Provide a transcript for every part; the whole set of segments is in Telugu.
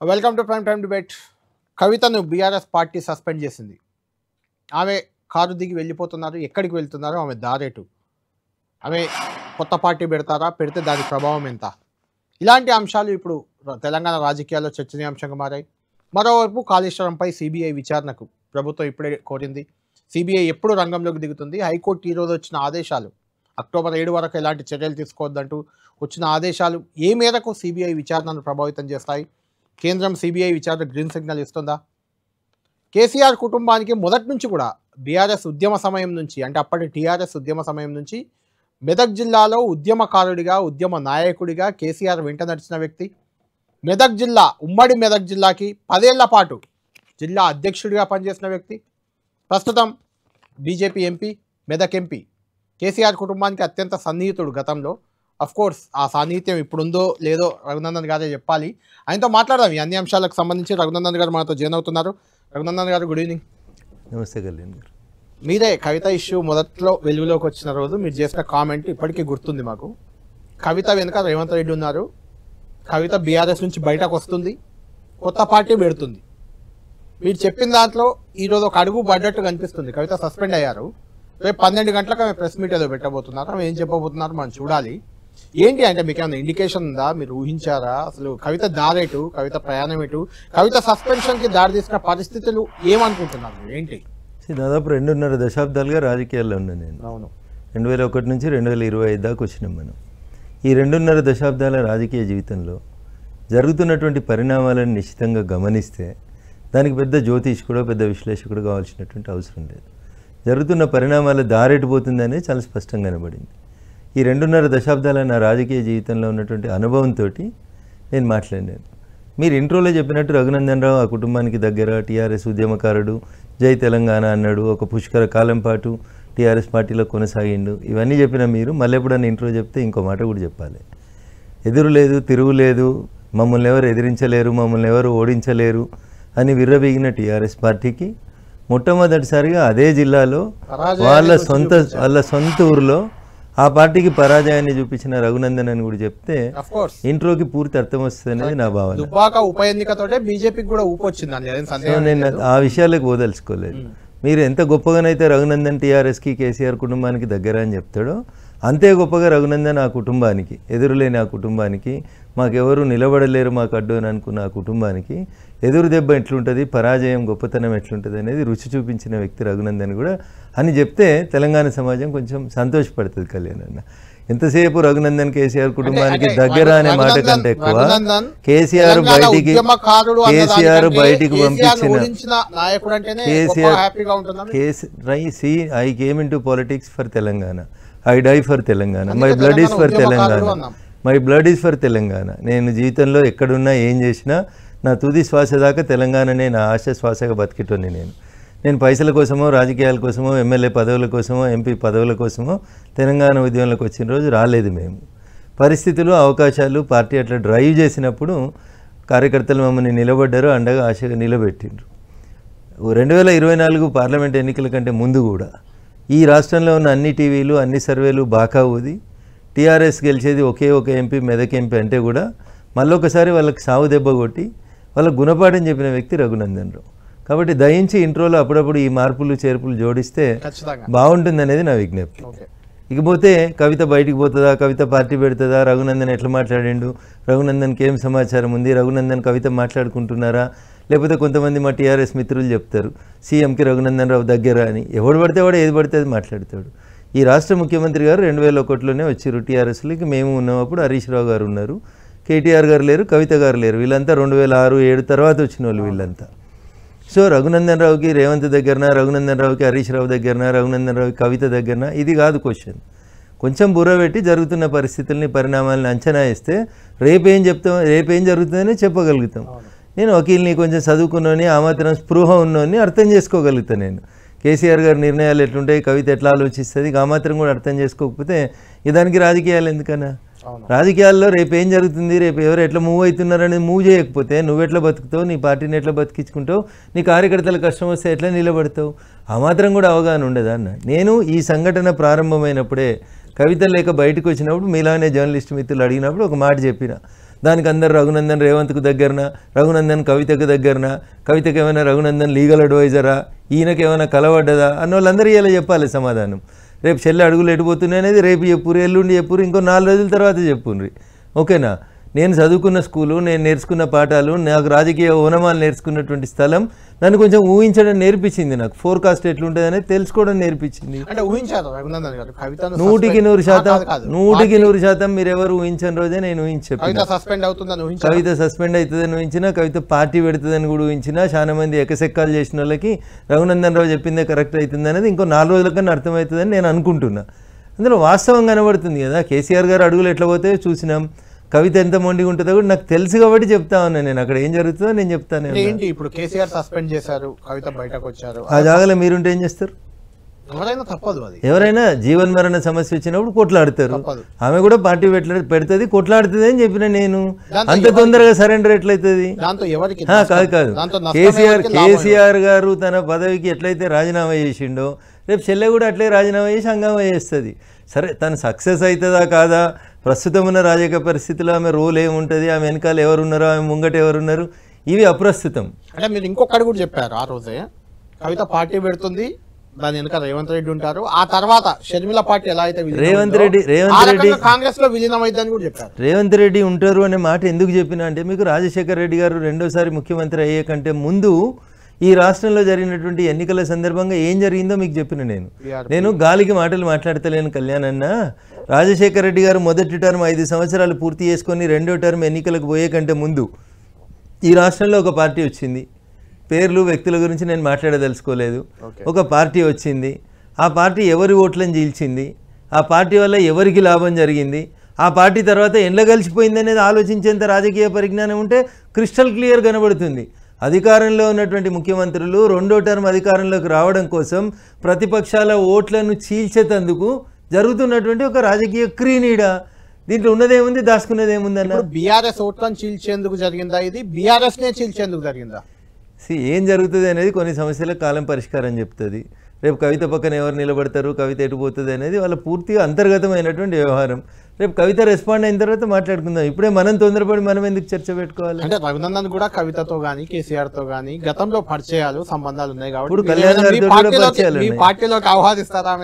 Welcome to prime time debate. కవితను బీఆర్ఎస్ పార్టీ సస్పెండ్ చేసింది. ఆమె కారు దిగి వెళ్ళిపోతున్నారు. ఎక్కడికి వెళ్తున్నారు? ఆమె దారేటు? ఆమె కొత్త పార్టీ పెడతారా? పెడితే దాని ప్రభావం ఎంత? ఇలాంటి అంశాలు ఇప్పుడు తెలంగాణ రాజకీయాల్లో చర్చనీయాంశంగా మారాయి. మరోవైపు కాళేశ్వరంపై సిబిఐ విచారణకు ప్రభుత్వం ఇప్పుడే కోరింది. సిబిఐ ఎప్పుడు రంగంలోకి దిగుతుంది? హైకోర్టు ఈరోజు వచ్చిన ఆదేశాలు అక్టోబర్ 7 వరకు ఎలాంటి చర్యలు తీసుకోవద్దంటూ వచ్చిన ఆదేశాలు ఏ మేరకు సిబిఐ విచారణను ప్రభావితం చేస్తాయి? కేంద్రం సిబిఐ విచారణ గ్రీన్ సిగ్నల్ ఇస్తుందా? కేసీఆర్ కుటుంబానికి మొదటి నుంచి కూడా బీఆర్ఎస్ ఉద్యమ సమయం నుంచి, అంటే అప్పటి టీఆర్ఎస్ ఉద్యమ సమయం నుంచి మెదక్ జిల్లాలో ఉద్యమకారుడిగా, ఉద్యమ నాయకుడిగా కేసీఆర్ వెంట నడిచిన వ్యక్తి. మెదక్ జిల్లా, ఉమ్మడి మెదక్ జిల్లాకి 10 ఏళ్ల పాటు జిల్లా అధ్యక్షుడిగా పనిచేసిన వ్యక్తి. ప్రస్తుతం BJP MP, Medak MP. KCR కుటుంబానికి అత్యంత సన్నిహితుడు గతంలో. కోర్స్ ఆ సాన్నిహిత్యం ఇప్పుడుందో లేదో రఘునందన్ గారే చెప్పాలి. ఆయనతో మాట్లాడదాం ఈ అన్ని అంశాలకు సంబంధించి. రఘునందన్ గారు మనతో జాయిన్ అవుతున్నారు. రఘునందన్ గారు, గుడ్ ఈవినింగ్. నమస్తే కళ్యాణ్ గారు. మీరే కవిత ఇష్యూ మొదట్లో వెలుగులోకి వచ్చిన రోజు మీరు చేసిన కామెంట్ ఇప్పటికీ గుర్తుంది మాకు. కవిత వెనుక రేవంత్ రెడ్డి ఉన్నారు. కవిత బీఆర్ఎస్ నుంచి బయటకు వస్తుంది, కొత్త పార్టీ పెడుతుంది. మీరు చెప్పిన దాంట్లో ఈరోజు ఒక అడుగు పడ్డట్టు కనిపిస్తుంది. కవిత సస్పెండ్ అయ్యారు. రేపు 12 గంటలకు ఆమె ప్రెస్ మీట్ ఏదో పెట్టబోతున్నారు. ఆమె ఏం చెప్పబోతున్నారు మనం చూడాలి. ఏంటి అంటే మీకు ఏమైనా ఇండికేషన్ ఉందా? మీరు ఊహించారా? అసలు కవిత దారేటు, కవిత ప్రయాణం ఎటు, కవిత సస్పెన్షన్కి దారి తీసిన పరిస్థితులు ఏమనుకుంటున్నారు? ఏంటి? దాదాపు 2.5 దశాబ్దాలుగా రాజకీయాల్లో ఉన్నాను నేను. అవును, 2001 నుంచి 2025 దాకా వచ్చినాం మనం. ఈ 2.5 దశాబ్దాల రాజకీయ జీవితంలో జరుగుతున్నటువంటి పరిణామాలను నిశ్చితంగా గమనిస్తే దానికి పెద్ద జ్యోతిష్కుడో పెద్ద విశ్లేషకుడు కావాల్సినటువంటి అవసరం లేదు. జరుగుతున్న పరిణామాల దారెట్టిపోతుందనే చాలా స్పష్టంగా కనబడింది. ఈ 2.5 దశాబ్దాల నా రాజకీయ జీవితంలో ఉన్నటువంటి అనుభవంతో నేను మాట్లాడినాను. మీరు ఇంట్రోలో చెప్పినట్టు రఘునందన్ రావు ఆ కుటుంబానికి దగ్గర, టీఆర్ఎస్ ఉద్యమకారుడు, జై తెలంగాణ అన్నాడు, ఒక పుష్కర కాలం పాటు టీఆర్ఎస్ పార్టీలో కొనసాగిండు. ఇవన్నీ చెప్పిన మీరు మళ్ళీ ఎప్పుడన్నా ఇంట్రో చెప్తే ఇంకో మాట కూడా చెప్పాలి. ఎదురు లేదు, తిరుగులేదు, మమ్మల్ని ఎవరు ఎదిరించలేరు, మమ్మల్ని ఎవరు ఓడించలేరు అని విర్రబీగిన టీఆర్ఎస్ పార్టీకి మొట్టమొదటిసారిగా అదే జిల్లాలో వాళ్ళ సొంత ఊరిలో ఆ పార్టీకి పరాజయాన్ని చూపించిన రఘునందన్ అని కూడా చెప్తే ఇంట్రోకి పూర్తి అర్థం వస్తుంది అనేది నా భావన. ఉప ఎన్నికతోటే బీజేపీకి కూడా ఊపొచ్చింది. నేను ఆ విషయాలకు పోదలుచుకోలేదు. మీరు ఎంత గొప్పగానైతే రఘునందన్ టీఆర్ఎస్కి, కేసీఆర్ కుటుంబానికి దగ్గర అని చెప్తాడో అంతే గొప్పగా రఘునందన్ ఆ కుటుంబానికి, ఎదురులేని ఆ కుటుంబానికి, మాకెవరు నిలబడలేరు మాకు అడ్డు అని అనుకున్న ఆ కుటుంబానికి ఎదురు దెబ్బ ఎట్లుంటుంది, పరాజయం గొప్పతనం ఎట్లుంటుంది అనేది రుచి చూపించిన వ్యక్తి రఘునందన్ కూడా అని చెప్తే తెలంగాణ సమాజం కొంచెం సంతోషపడుతుంది. కళ్యాణ్ అన్న ఎంతసేపు రఘునందన్ కేసీఆర్ కుటుంబానికి దగ్గర అనే మాట కంటే ఎక్కువ కేసీఆర్ బయటికి పంపించిన I came into politics for Telangana, I die for Telangana, my blood is for Telangana, my blood is for Telangana. నేను జీవితంలో ఎక్కడున్నా ఏం చేసినా నా తుది శ్వాస దాకా తెలంగాణనే నా ఆశ శ్వాసగా బతికేటోని. నేను పైసల కోసమో, రాజకీయాల కోసమో, ఎమ్మెల్యే పదవుల కోసమో, ఎంపీ పదవుల కోసమో తెలంగాణ ఉద్యమంలోకి వచ్చిన రోజు రాలేదు. మేము పరిస్థితులు, అవకాశాలు, పార్టీ అట్లా డ్రైవ్ చేసినప్పుడు కార్యకర్తలు మమ్మల్ని నిలబడ్డారు, అండగా ఆశగా నిలబెట్టిండ్రు. 2024 పార్లమెంట్ ఎన్నికల కంటే ముందు కూడా ఈ రాష్ట్రంలో ఉన్న అన్ని టీవీలు, అన్ని సర్వేలు బాకా ఊది టీఆర్ఎస్ గెలిచేది ఒకే ఒక ఎంపీ, మెదక్ ఎంపీ అంటే కూడా మళ్ళొకసారి వాళ్ళకి సావు దెబ్బ కొట్టి వాళ్ళకి గుణపాఠం చెప్పిన వ్యక్తి రఘునందన్ రావు. కాబట్టి దయించి ఇంట్రోలో అప్పుడప్పుడు ఈ మార్పులు చేర్పులు జోడిస్తే బాగుంటుంది అనేది నా విజ్ఞప్తి. ఇకపోతే కవిత బయటికి పోతుందా, కవిత పార్టీ పెడుతుందా, రఘునందన్ ఎట్లా మాట్లాడిండు, రఘునందన్కి ఏం సమాచారం ఉంది, రఘునందన్ కవిత మాట్లాడుకుంటున్నారా, లేకపోతే కొంతమంది మా టీఆర్ఎస్ మిత్రులు చెప్తారు సీఎంకి రఘునందన్ రావు దగ్గర అని. ఎవడు పడితే వాడు ఏది పడితే అది మాట్లాడతాడు. ఈ రాష్ట్ర ముఖ్యమంత్రి గారు 2001లోనే వచ్చారు టీఆర్ఎస్లోకి. మేము ఉన్నప్పుడు హరీష్ రావు గారు ఉన్నారు, కేటీఆర్ గారు లేరు, కవిత గారు లేరు. వీళ్ళంతా 2006-07 తర్వాత వచ్చిన వాళ్ళు వీళ్ళంతా. సో రఘునందన్ రావుకి రేవంత్ దగ్గరన, రఘునందన్ రావుకి హరీష్ రావు దగ్గరన, రఘునందన్ రావుకి కవిత దగ్గరన, ఇది కాదు క్వశ్చన్. కొంచెం బుర్ర పెట్టి జరుగుతున్న పరిస్థితుల్ని, పరిణామాలను అంచనా వేస్తే రేపేం జరుగుతుందని చెప్పగలుగుతాం. నేను వకీల్ని, కొంచెం చదువుకున్నోని, ఆ మాత్రం స్పృహ ఉన్నోని అర్థం చేసుకోగలుగుతాను. నేను కేసీఆర్ గారి నిర్ణయాలు ఎట్లుంటాయి, కవిత ఎట్లా ఆలోచిస్తుంది, ఆ మాత్రం కూడా అర్థం చేసుకోకపోతే దానికి రాజకీయాలు ఎందుకన్నా? రాజకీయాల్లో రేపు ఏం జరుగుతుంది, రేపు ఎవరు ఎట్లా మూవ్ అవుతున్నారనేది మూవ్ చేయకపోతే నువ్వెట్లా బతుకుతావు, నీ పార్టీని ఎట్లా బతికించుకుంటావు, నీ కార్యకర్తల కష్టం వస్తే ఎట్లా నిలబడతావు, ఆ మాత్రం కూడా అవగాహన ఉండదా అన్న. నేను ఈ సంఘటన ప్రారంభమైనప్పుడే కవిత లేక బయటకు వచ్చినప్పుడు మీలానే జర్నలిస్ట్ మిత్రులు అడిగినప్పుడు ఒక మాట చెప్పిన, దానికి అందరు రఘునందన్ రేవంత్కు దగ్గరన, రఘునందన్ కవితకు దగ్గరన, కవితకు ఏమైనా రఘునందన్ లీగల్ అడ్వైజరా, ఈయనకి ఏమైనా కలవడ్డదా అన్న వాళ్ళందరూ ఇలా చెప్పాలి సమాధానం. రేపు చెల్లి అడుగులు ఎడిపోతున్నాయి అనేది రేపు చెప్పురు, ఎల్లుండి చెప్పురు, ఇంకో 4 రోజుల తర్వాత చెప్పుండ్రి. ఓకేనా? నేను చదువుకున్న స్కూలు, నేను నేర్చుకున్న పాఠాలు, నాకు రాజకీయ ఓనమాలు నేర్చుకున్నటువంటి స్థలం నన్ను కొంచెం ఊహించడం నేర్పించింది. నాకు ఫోర్కాస్ట్ ఎట్లుంటుంది అనేది తెలుసుకోవడం నేర్పించింది. అంటే ఊహించారు రఘునందన్ గారు కవితను 100% మీరు ఎవరు ఊహించని రోజే నేను ఊహించాను. కవిత సస్పెండ్ అవుతుందని ఊహించినా, కవిత పార్టీ పెడుతుందని కూడా ఊహించినా, చాలా మంది ఎకసెక్కాలు చేసిన వాళ్ళకి రఘునందన్ రావు చెప్పిందే కరెక్ట్ అవుతుంది అనేది ఇంకో 4 రోజుల కన్నా అర్థమవుతుందని నేను అనుకుంటున్నా. అందులో వాస్తవం కనబడుతుంది కదా. కేసీఆర్ గారు అడుగులు ఎట్లా పోతాయో చూసినాం, కవిత ఎంత మొండిగా ఉంటుందో కూడా నాకు తెలుసు కాబట్టి చెప్తా ఉన్నా. నేను అక్కడ ఏం జరుగుతుందో నేను చెప్తాను. ఏంటి ఇప్పుడు కేసీఆర్ సస్పెండ్ చేశారు, కవిత బయటకు వచ్చారు, ఆ జాగాలో మీరుంటే ఏం చేస్తారు? ఎవరైనా తప్పదు, అది ఎవరైనా జీవన్ మరణ సమస్య వచ్చినప్పుడు కొట్లాడతారు. ఆమె కూడా పార్టీ పెడుతుంది, కొట్లాడుతుంది అని చెప్పిన నేను. అంత తొందరగా సరెండర్ ఎట్లయితుంది? కాదు కేసీఆర్ గారు తన పదవికి ఎట్లయితే రాజీనామా చేసిండో రేపు చెల్లె కూడా అట్లే రాజీనామా చేసి హంగామా చేస్తుంది. సరే, తను సక్సెస్ అవుతుందా కాదా, ప్రస్తుతం ఉన్న రాజకీయ పరిస్థితుల్లో ఆమె రోల్ ఏముంటుంది, ఆమె వెనకాల ఎవరున్నారో, ఆమె ముంగట ఎవరున్నారు, ఇవి అప్రస్తుతం. అంటే మీరు ఇంకొకటి కూడా చెప్పారు ఆ రోజే, కవిత పార్టీ పెడుతుంది, దాని వెనక రేవంత్ రెడ్డి ఉంటారు, ఆ తర్వాత షర్మిల పార్టీ ఎలా అయితే రేవంత్ రెడ్డి కాంగ్రెస్ లో విలీనం అయిద్దని కూడా చెప్పారు. రేవంత్ రెడ్డి ఉంటారు అనే మాట ఎందుకు చెప్పినా అంటే, మీకు రాజశేఖర్ రెడ్డి గారు 2వ ముఖ్యమంత్రి అయ్యే కంటే ముందు ఈ రాష్ట్రంలో జరిగినటువంటి ఎన్నికల సందర్భంగా ఏం జరిగిందో మీకు చెప్పిన నేను గాలికి మాటలు మాట్లాడతలేను కళ్యాణ్ అన్న. రాజశేఖర రెడ్డి గారు మొదటి టర్మ్ 5 సంవత్సరాలు పూర్తి చేసుకొని 2వ టర్మ్ ఎన్నికలకు పోయే కంటే ముందు ఈ రాష్ట్రంలో ఒక పార్టీ వచ్చింది. పేర్లు వ్యక్తుల గురించి నేను మాట్లాడదలుచుకోలేదు. ఒక పార్టీ వచ్చింది, ఆ పార్టీ ఎవరి ఓట్లను చీల్చింది, ఆ పార్టీ వల్ల ఎవరికి లాభం జరిగింది, ఆ పార్టీ తర్వాత ఎండ్ల కలిసిపోయింది అనేది ఆలోచించేంత రాజకీయ పరిజ్ఞానం ఉంటే క్రిస్టల్ క్లియర్ కనబడుతుంది. అధికారంలో ఉన్నటువంటి ముఖ్యమంత్రులు 2వ టర్మ్ అధికారంలోకి రావడం కోసం ప్రతిపక్షాల ఓట్లను చీల్చేందుకు జరుగుతున్నటువంటి ఒక రాజకీయ క్రీనీడ. దీంట్లో ఉన్నదేముంది, దాచుకునేది ఏముంది అన్న? బీఆర్ఎస్ ఓట్లను చీల్చేందుకు జరిగిందా, ఇది బీఆర్ఎస్ నే చీల్చేందుకు జరిగిందా? ఏం జరుగుతుంది అనేది కొన్ని సమస్యలకు కాలం పరిష్కారం చెప్తుంది. రేపు కవిత పక్కన ఎవరు నిలబడతారు, కవిత ఎటుపోతుంది అనేది వాళ్ళ పూర్తిగా అంతర్గతమైనటువంటి వ్యవహారం. రేపు కవిత రెస్పాండ్ అయిన తర్వాత మాట్లాడుకుందాం. ఇప్పుడే మనం తొందరపడి మనం ఎందుకు చర్చ పెట్టుకోవాలి? అంటే రఘునందన్ కూడా కవితతో గానీ కేసీఆర్ తో గానీ గతంలో పరిచయాలు సంబంధాలు ఉన్నాయి కాబట్టి ఇప్పుడు కళ్యాణ్ గారితో పార్టీలోకి ఆహ్వానిస్తారా,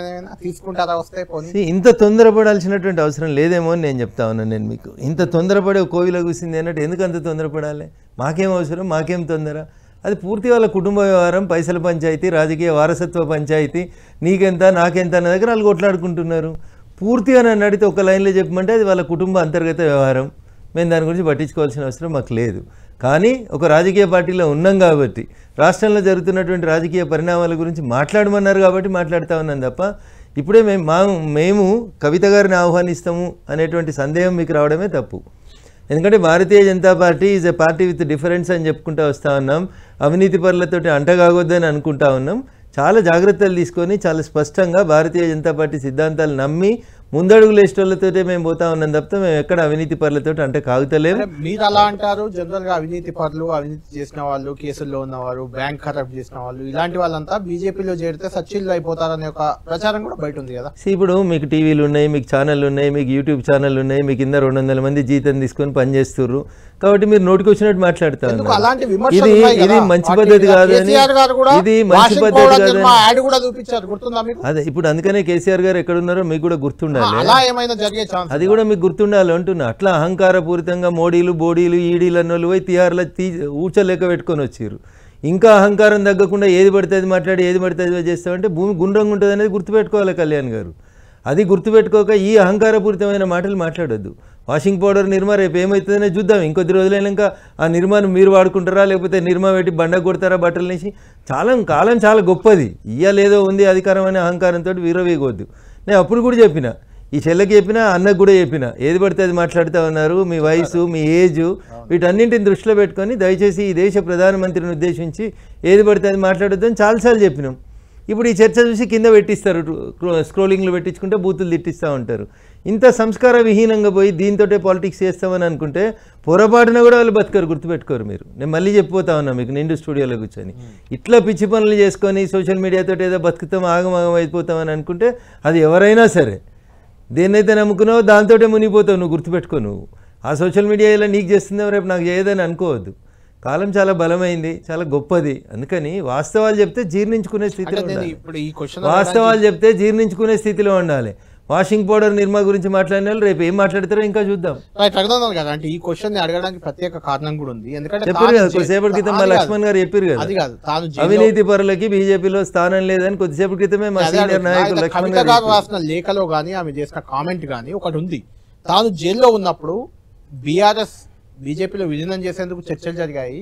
తీసుకుంటారా వస్తే? ఇంత తొందరపడాల్సినటువంటి అవసరం లేదేమో అని నేను చెప్తా ఉన్నాను. నేను మీకు ఇంత తొందరపడే కోవిల కూసింది అన్నట్టు ఎందుకు అంత తొందరపడాలి? మాకేం అవసరం, మాకేం తొందర? అది పూర్తి వాళ్ళ కుటుంబ వ్యవహారం, పైసల పంచాయతీ, రాజకీయ వారసత్వ పంచాయతీ, నీకెంత నాకెంత అన్న దగ్గర వాళ్ళు కొట్లాడుకుంటున్నారు. పూర్తిగా నన్ను అడిగితే ఒక లైన్లో చెప్పమంటే అది వాళ్ళ కుటుంబ అంతర్గత వ్యవహారం, మేము దాని గురించి పట్టించుకోవాల్సిన అవసరం మాకు లేదు. కానీ ఒక రాజకీయ పార్టీలో ఉన్నాం కాబట్టి, రాష్ట్రంలో జరుగుతున్నటువంటి రాజకీయ పరిణామాల గురించి మాట్లాడమన్నారు కాబట్టి మాట్లాడుతూ ఉన్నాం తప్ప ఇప్పుడే మేము కవిత గారిని ఆహ్వానిస్తాము అనేటువంటి సందేహం మీకు రావడమే తప్పు. ఎందుకంటే Bharatiya Janata party is a party with difference అని చెప్పుకుంటూ వస్తూ ఉన్నాం. అవినీతి పరులతోటి అంటగాగొద్దని అనుకుంటా ఉన్నాం. చాలా జాగ్రత్తలు తీసుకొని చాలా స్పష్టంగా భారతీయ జనతా పార్టీ సిద్ధాంతాలు నమ్మి ముందడుగులు వేసేటోళ్ళతోటే మేము పోతా ఉన్నాం తప్ప మేము ఎక్కడ అవినీతి పరులతో అంటే కాగుతలేము. మీరు అలా అంటారు, జనరల్ గా అవినీతి పరులు, అవినీతి చేసిన వాళ్ళు, కేసుల్లో ఉన్నవారు, బ్యాంక్ కరప్ట్ చేసిన వాళ్ళు, ఇలాంటి వాళ్ళంతా బీజేపీలో చేరితే సచ్చిళ్ళు అయిపోతారనే ఒక ప్రచారం కూడా బయట ఉంది కదా. ఇప్పుడు మీకు టీవీలు ఉన్నాయి, మీకు ఛానళ్ళు ఉన్నాయి, మీకు యూట్యూబ్ ఛానళ్ళు ఉన్నాయి, మీకు కింద 200 మంది జీతం తీసుకొని పనిచేస్తున్నారు కాబట్టి మీరు నోటికి వచ్చినట్టు మాట్లాడతారు. ఇది మంచి పద్ధతి కాదని, ఇది మంచి పద్ధతి కాదని. అదే ఇప్పుడు అందుకనే కేసీఆర్ గారు ఎక్కడున్నారో మీకు కూడా గుర్తుండాలి, అది కూడా మీకు గుర్తుండాలి అంటున్నా. అట్లా అహంకారపూరితంగా మోడీలు, బోడీలు, ఈడీలు అన్నోళ్ళు పోయి తిహార్లో ఊచలేక పెట్టుకొని వచ్చారు. ఇంకా అహంకారం తగ్గకుండా ఏది పడితే అది మాట్లాడి ఏది పడితే అది చేస్తామంటే భూమి గుండ్రంగా ఉంటుంది అనేది గుర్తుపెట్టుకోవాలి కళ్యాణ్ గారు. అది గుర్తుపెట్టుకోక ఈ అహంకారపూరితమైన మాటలు మాట్లాడొద్దు. వాషింగ్ పౌడర్ నిర్మా రేపు ఏమవుతుందనే చూద్దాం. ఇంకొద్ది రోజులైనాక ఆ నిర్మాను మీరు వాడుకుంటారా లేకపోతే నిర్మా పెట్టి బండ కొడతారా బట్టలు నుంచి. కాలం చాలా గొప్పది. ఇయ్యలేదో ఉంది అధికారం అనే అహంకారంతో వీరవేయవద్దు. నేను అప్పుడు కూడా చెప్పిన, ఈ చెల్లెకి చెప్పినా, అన్నకు కూడా చెప్పిన, ఏది పడితే అది మాట్లాడుతూ ఉన్నారు. మీ వయసు, మీ ఏజ్, వీటన్నింటిని దృష్టిలో పెట్టుకొని దయచేసి ఈ దేశ ప్రధానమంత్రిని ఉద్దేశించి ఏది పడితే అది మాట్లాడొద్దని చాలాసార్లు చెప్పినాం. ఇప్పుడు ఈ చర్చ చూసి కింద పెట్టిస్తారు, స్క్రోలింగ్లు పెట్టించుకుంటే బూతులు తిట్టిస్తూ ఉంటారు. ఇంత సంస్కార విహీనంగా పోయి దీంతో పాలిటిక్స్ చేస్తామని అనుకుంటే పొరపాటున కూడా వాళ్ళు బతకరు, గుర్తుపెట్టుకోరు మీరు. నేను మళ్ళీ చెప్పిపోతా ఉన్నా మీకు నిండు స్టూడియోలో కూర్చొని. ఇట్లా పిచ్చి పనులు చేసుకొని సోషల్ మీడియాతో ఏదో బతుకుతాం, ఆగమాగం అయిపోతామని అనుకుంటే అది ఎవరైనా సరే దేన్నైతే నమ్ముకున్నావో దాంతో మునిగిపోతావు నువ్వు, గుర్తుపెట్టుకో. నువ్వు ఆ సోషల్ మీడియా ఇలా నీకు చేస్తుందో రేపు నాకు చేయదని అనుకోవద్దు. కాలం చాలా బలమైంది, చాలా గొప్పది. అందుకని వాస్తవాలు చెప్తే జీర్ణించుకునే స్థితిలో ఉండాలి. వాస్తవాలు చెప్తే జీర్ణించుకునే స్థితిలో ఉండాలి. వాషింగ్ పౌడర్ నిర్మా గురించి మాట్లాడిన వాళ్ళు రేపు ఏం మాట్లాడతారో ఇంకా చూద్దాం. కదా అంటే ఈ క్వశ్చన్ అడగడానికి ప్రత్యేక కారణం కూడా ఉంది. ఎందుకంటే చెప్పారు కదా కొద్దిసేపటి క్రితం మా లక్ష్మణ్ గారు చెప్పారు కదా, అవినీతి పరులకి బీజేపీలో స్థానం లేదని కొద్దిసేపటి క్రితమే మా సీనియర్ నాయకులు లక్ష్మణ్ గారు రాసిన లేఖలో గానీ ఆమె చేసిన కామెంట్ గానీ ఒకటి ఉంది. తాను జైల్లో ఉన్నప్పుడు బీఆర్ఎస్ బీజేపీలో విలీనం చేసేందుకు చర్చలు జరిగాయి,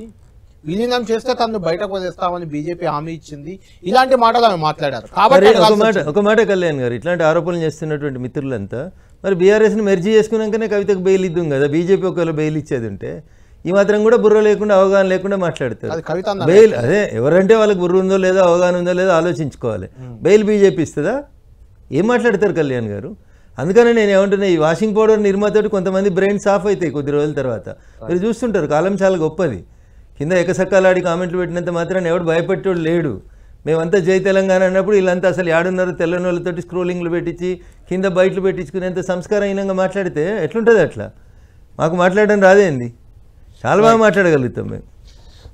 విలీనం చేస్తే తను బయటకు వదిలేస్తామని బీజేపీ హామీ ఇచ్చింది, ఇలాంటి మాటలు ఆమె మాట్లాడారు. కాబట్టి ఒక మాట కళ్యాణ్ గారు, ఇట్లాంటి ఆరోపణలు చేస్తున్నటువంటి మిత్రులంతా మరి బీఆర్ఎస్ని మెర్జీ చేసుకున్నాకనే కవితకు బెయిల్ ఇద్దాం కదా. బీజేపీ ఒకవేళ బెయిల్ ఇచ్చేది ఉంటే ఈ మాత్రం కూడా బుర్ర లేకుండా అవగాహన లేకుండా మాట్లాడతారు. బెయిల్ అదే ఎవరంటే వాళ్ళకి బుర్ర ఉందో లేదో అవగాహన ఉందో లేదో ఆలోచించుకోవాలి. బెయిల్ బీజేపీ ఇస్తుందా? ఏం మాట్లాడతారు కళ్యాణ్ గారు? అందుకనే నేను ఏమంటున్నా, ఈ వాషింగ్ పౌడర్ నిర్మాతోటి కొంతమంది బ్రెయిన్స్ ఆఫ్ అవుతాయి కొద్ది రోజుల తర్వాత. మీరు చూస్తుంటారు, కాలం చాలా గొప్పది. కింద ఎకసక్కాలాడి కామెంట్లు పెట్టినంత మాత్రాన్ని ఎవడు భయపెట్టేవాడు లేడు. మేమంతా జై తెలంగాణ అన్నప్పుడు వీళ్ళంతా అసలు ఏడున్నారు తెల్లని వాళ్ళతోటి స్క్రోలింగ్లు పెట్టించి కింద బయటలు పెట్టించుకునేంత సంస్కారహీనంగా మాట్లాడితే ఎట్లుంటుంది? అట్లా మాకు మాట్లాడడం రాదేంది? చాలా బాగా మాట్లాడగలుగుతాం మేము.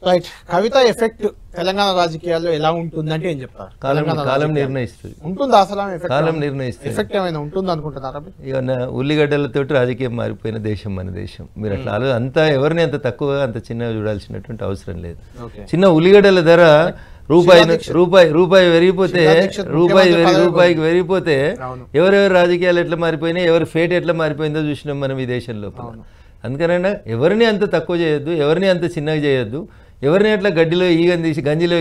రైట్. కవిత ఎఫెక్ట్ తెలంగాణ రాజకీయాల్లో ఎలా ఉంటుందంటే ఏం చెప్తారు? కాలం నిర్ణయిస్తుంది. ఉంటుందా అసలు కాలం నిర్ణయిస్తుంది. ఎఫెక్ట్ ఏమైనా ఉంటుంది అనుకుంటున్నారా? ఇక ఉల్లిగడ్డలతోటి రాజకీయం మారిపోయిన దేశం మన దేశం. మీరు అట్లా అంతా ఎవరిని అంత తక్కువగా అంత చిన్నగా చూడాల్సినటువంటి అవసరం లేదు. చిన్న ఉల్లిగడ్డల ధర రూపాయి పెరిగిపోతే రూపాయికి పెరిగిపోతే ఎవరెవరి రాజకీయాలు ఎట్లా మారిపోయినాయి, ఎవరి ఫేట్ ఎట్లా మారిపోయిందో చూసినాం మనం ఈ దేశంలో. అందుకనైనా ఎవరిని అంత తక్కువ చేయొద్దు, ఎవరిని అంత చిన్నగా చేయొద్దు, ఎవరిని అట్లా గంజిలో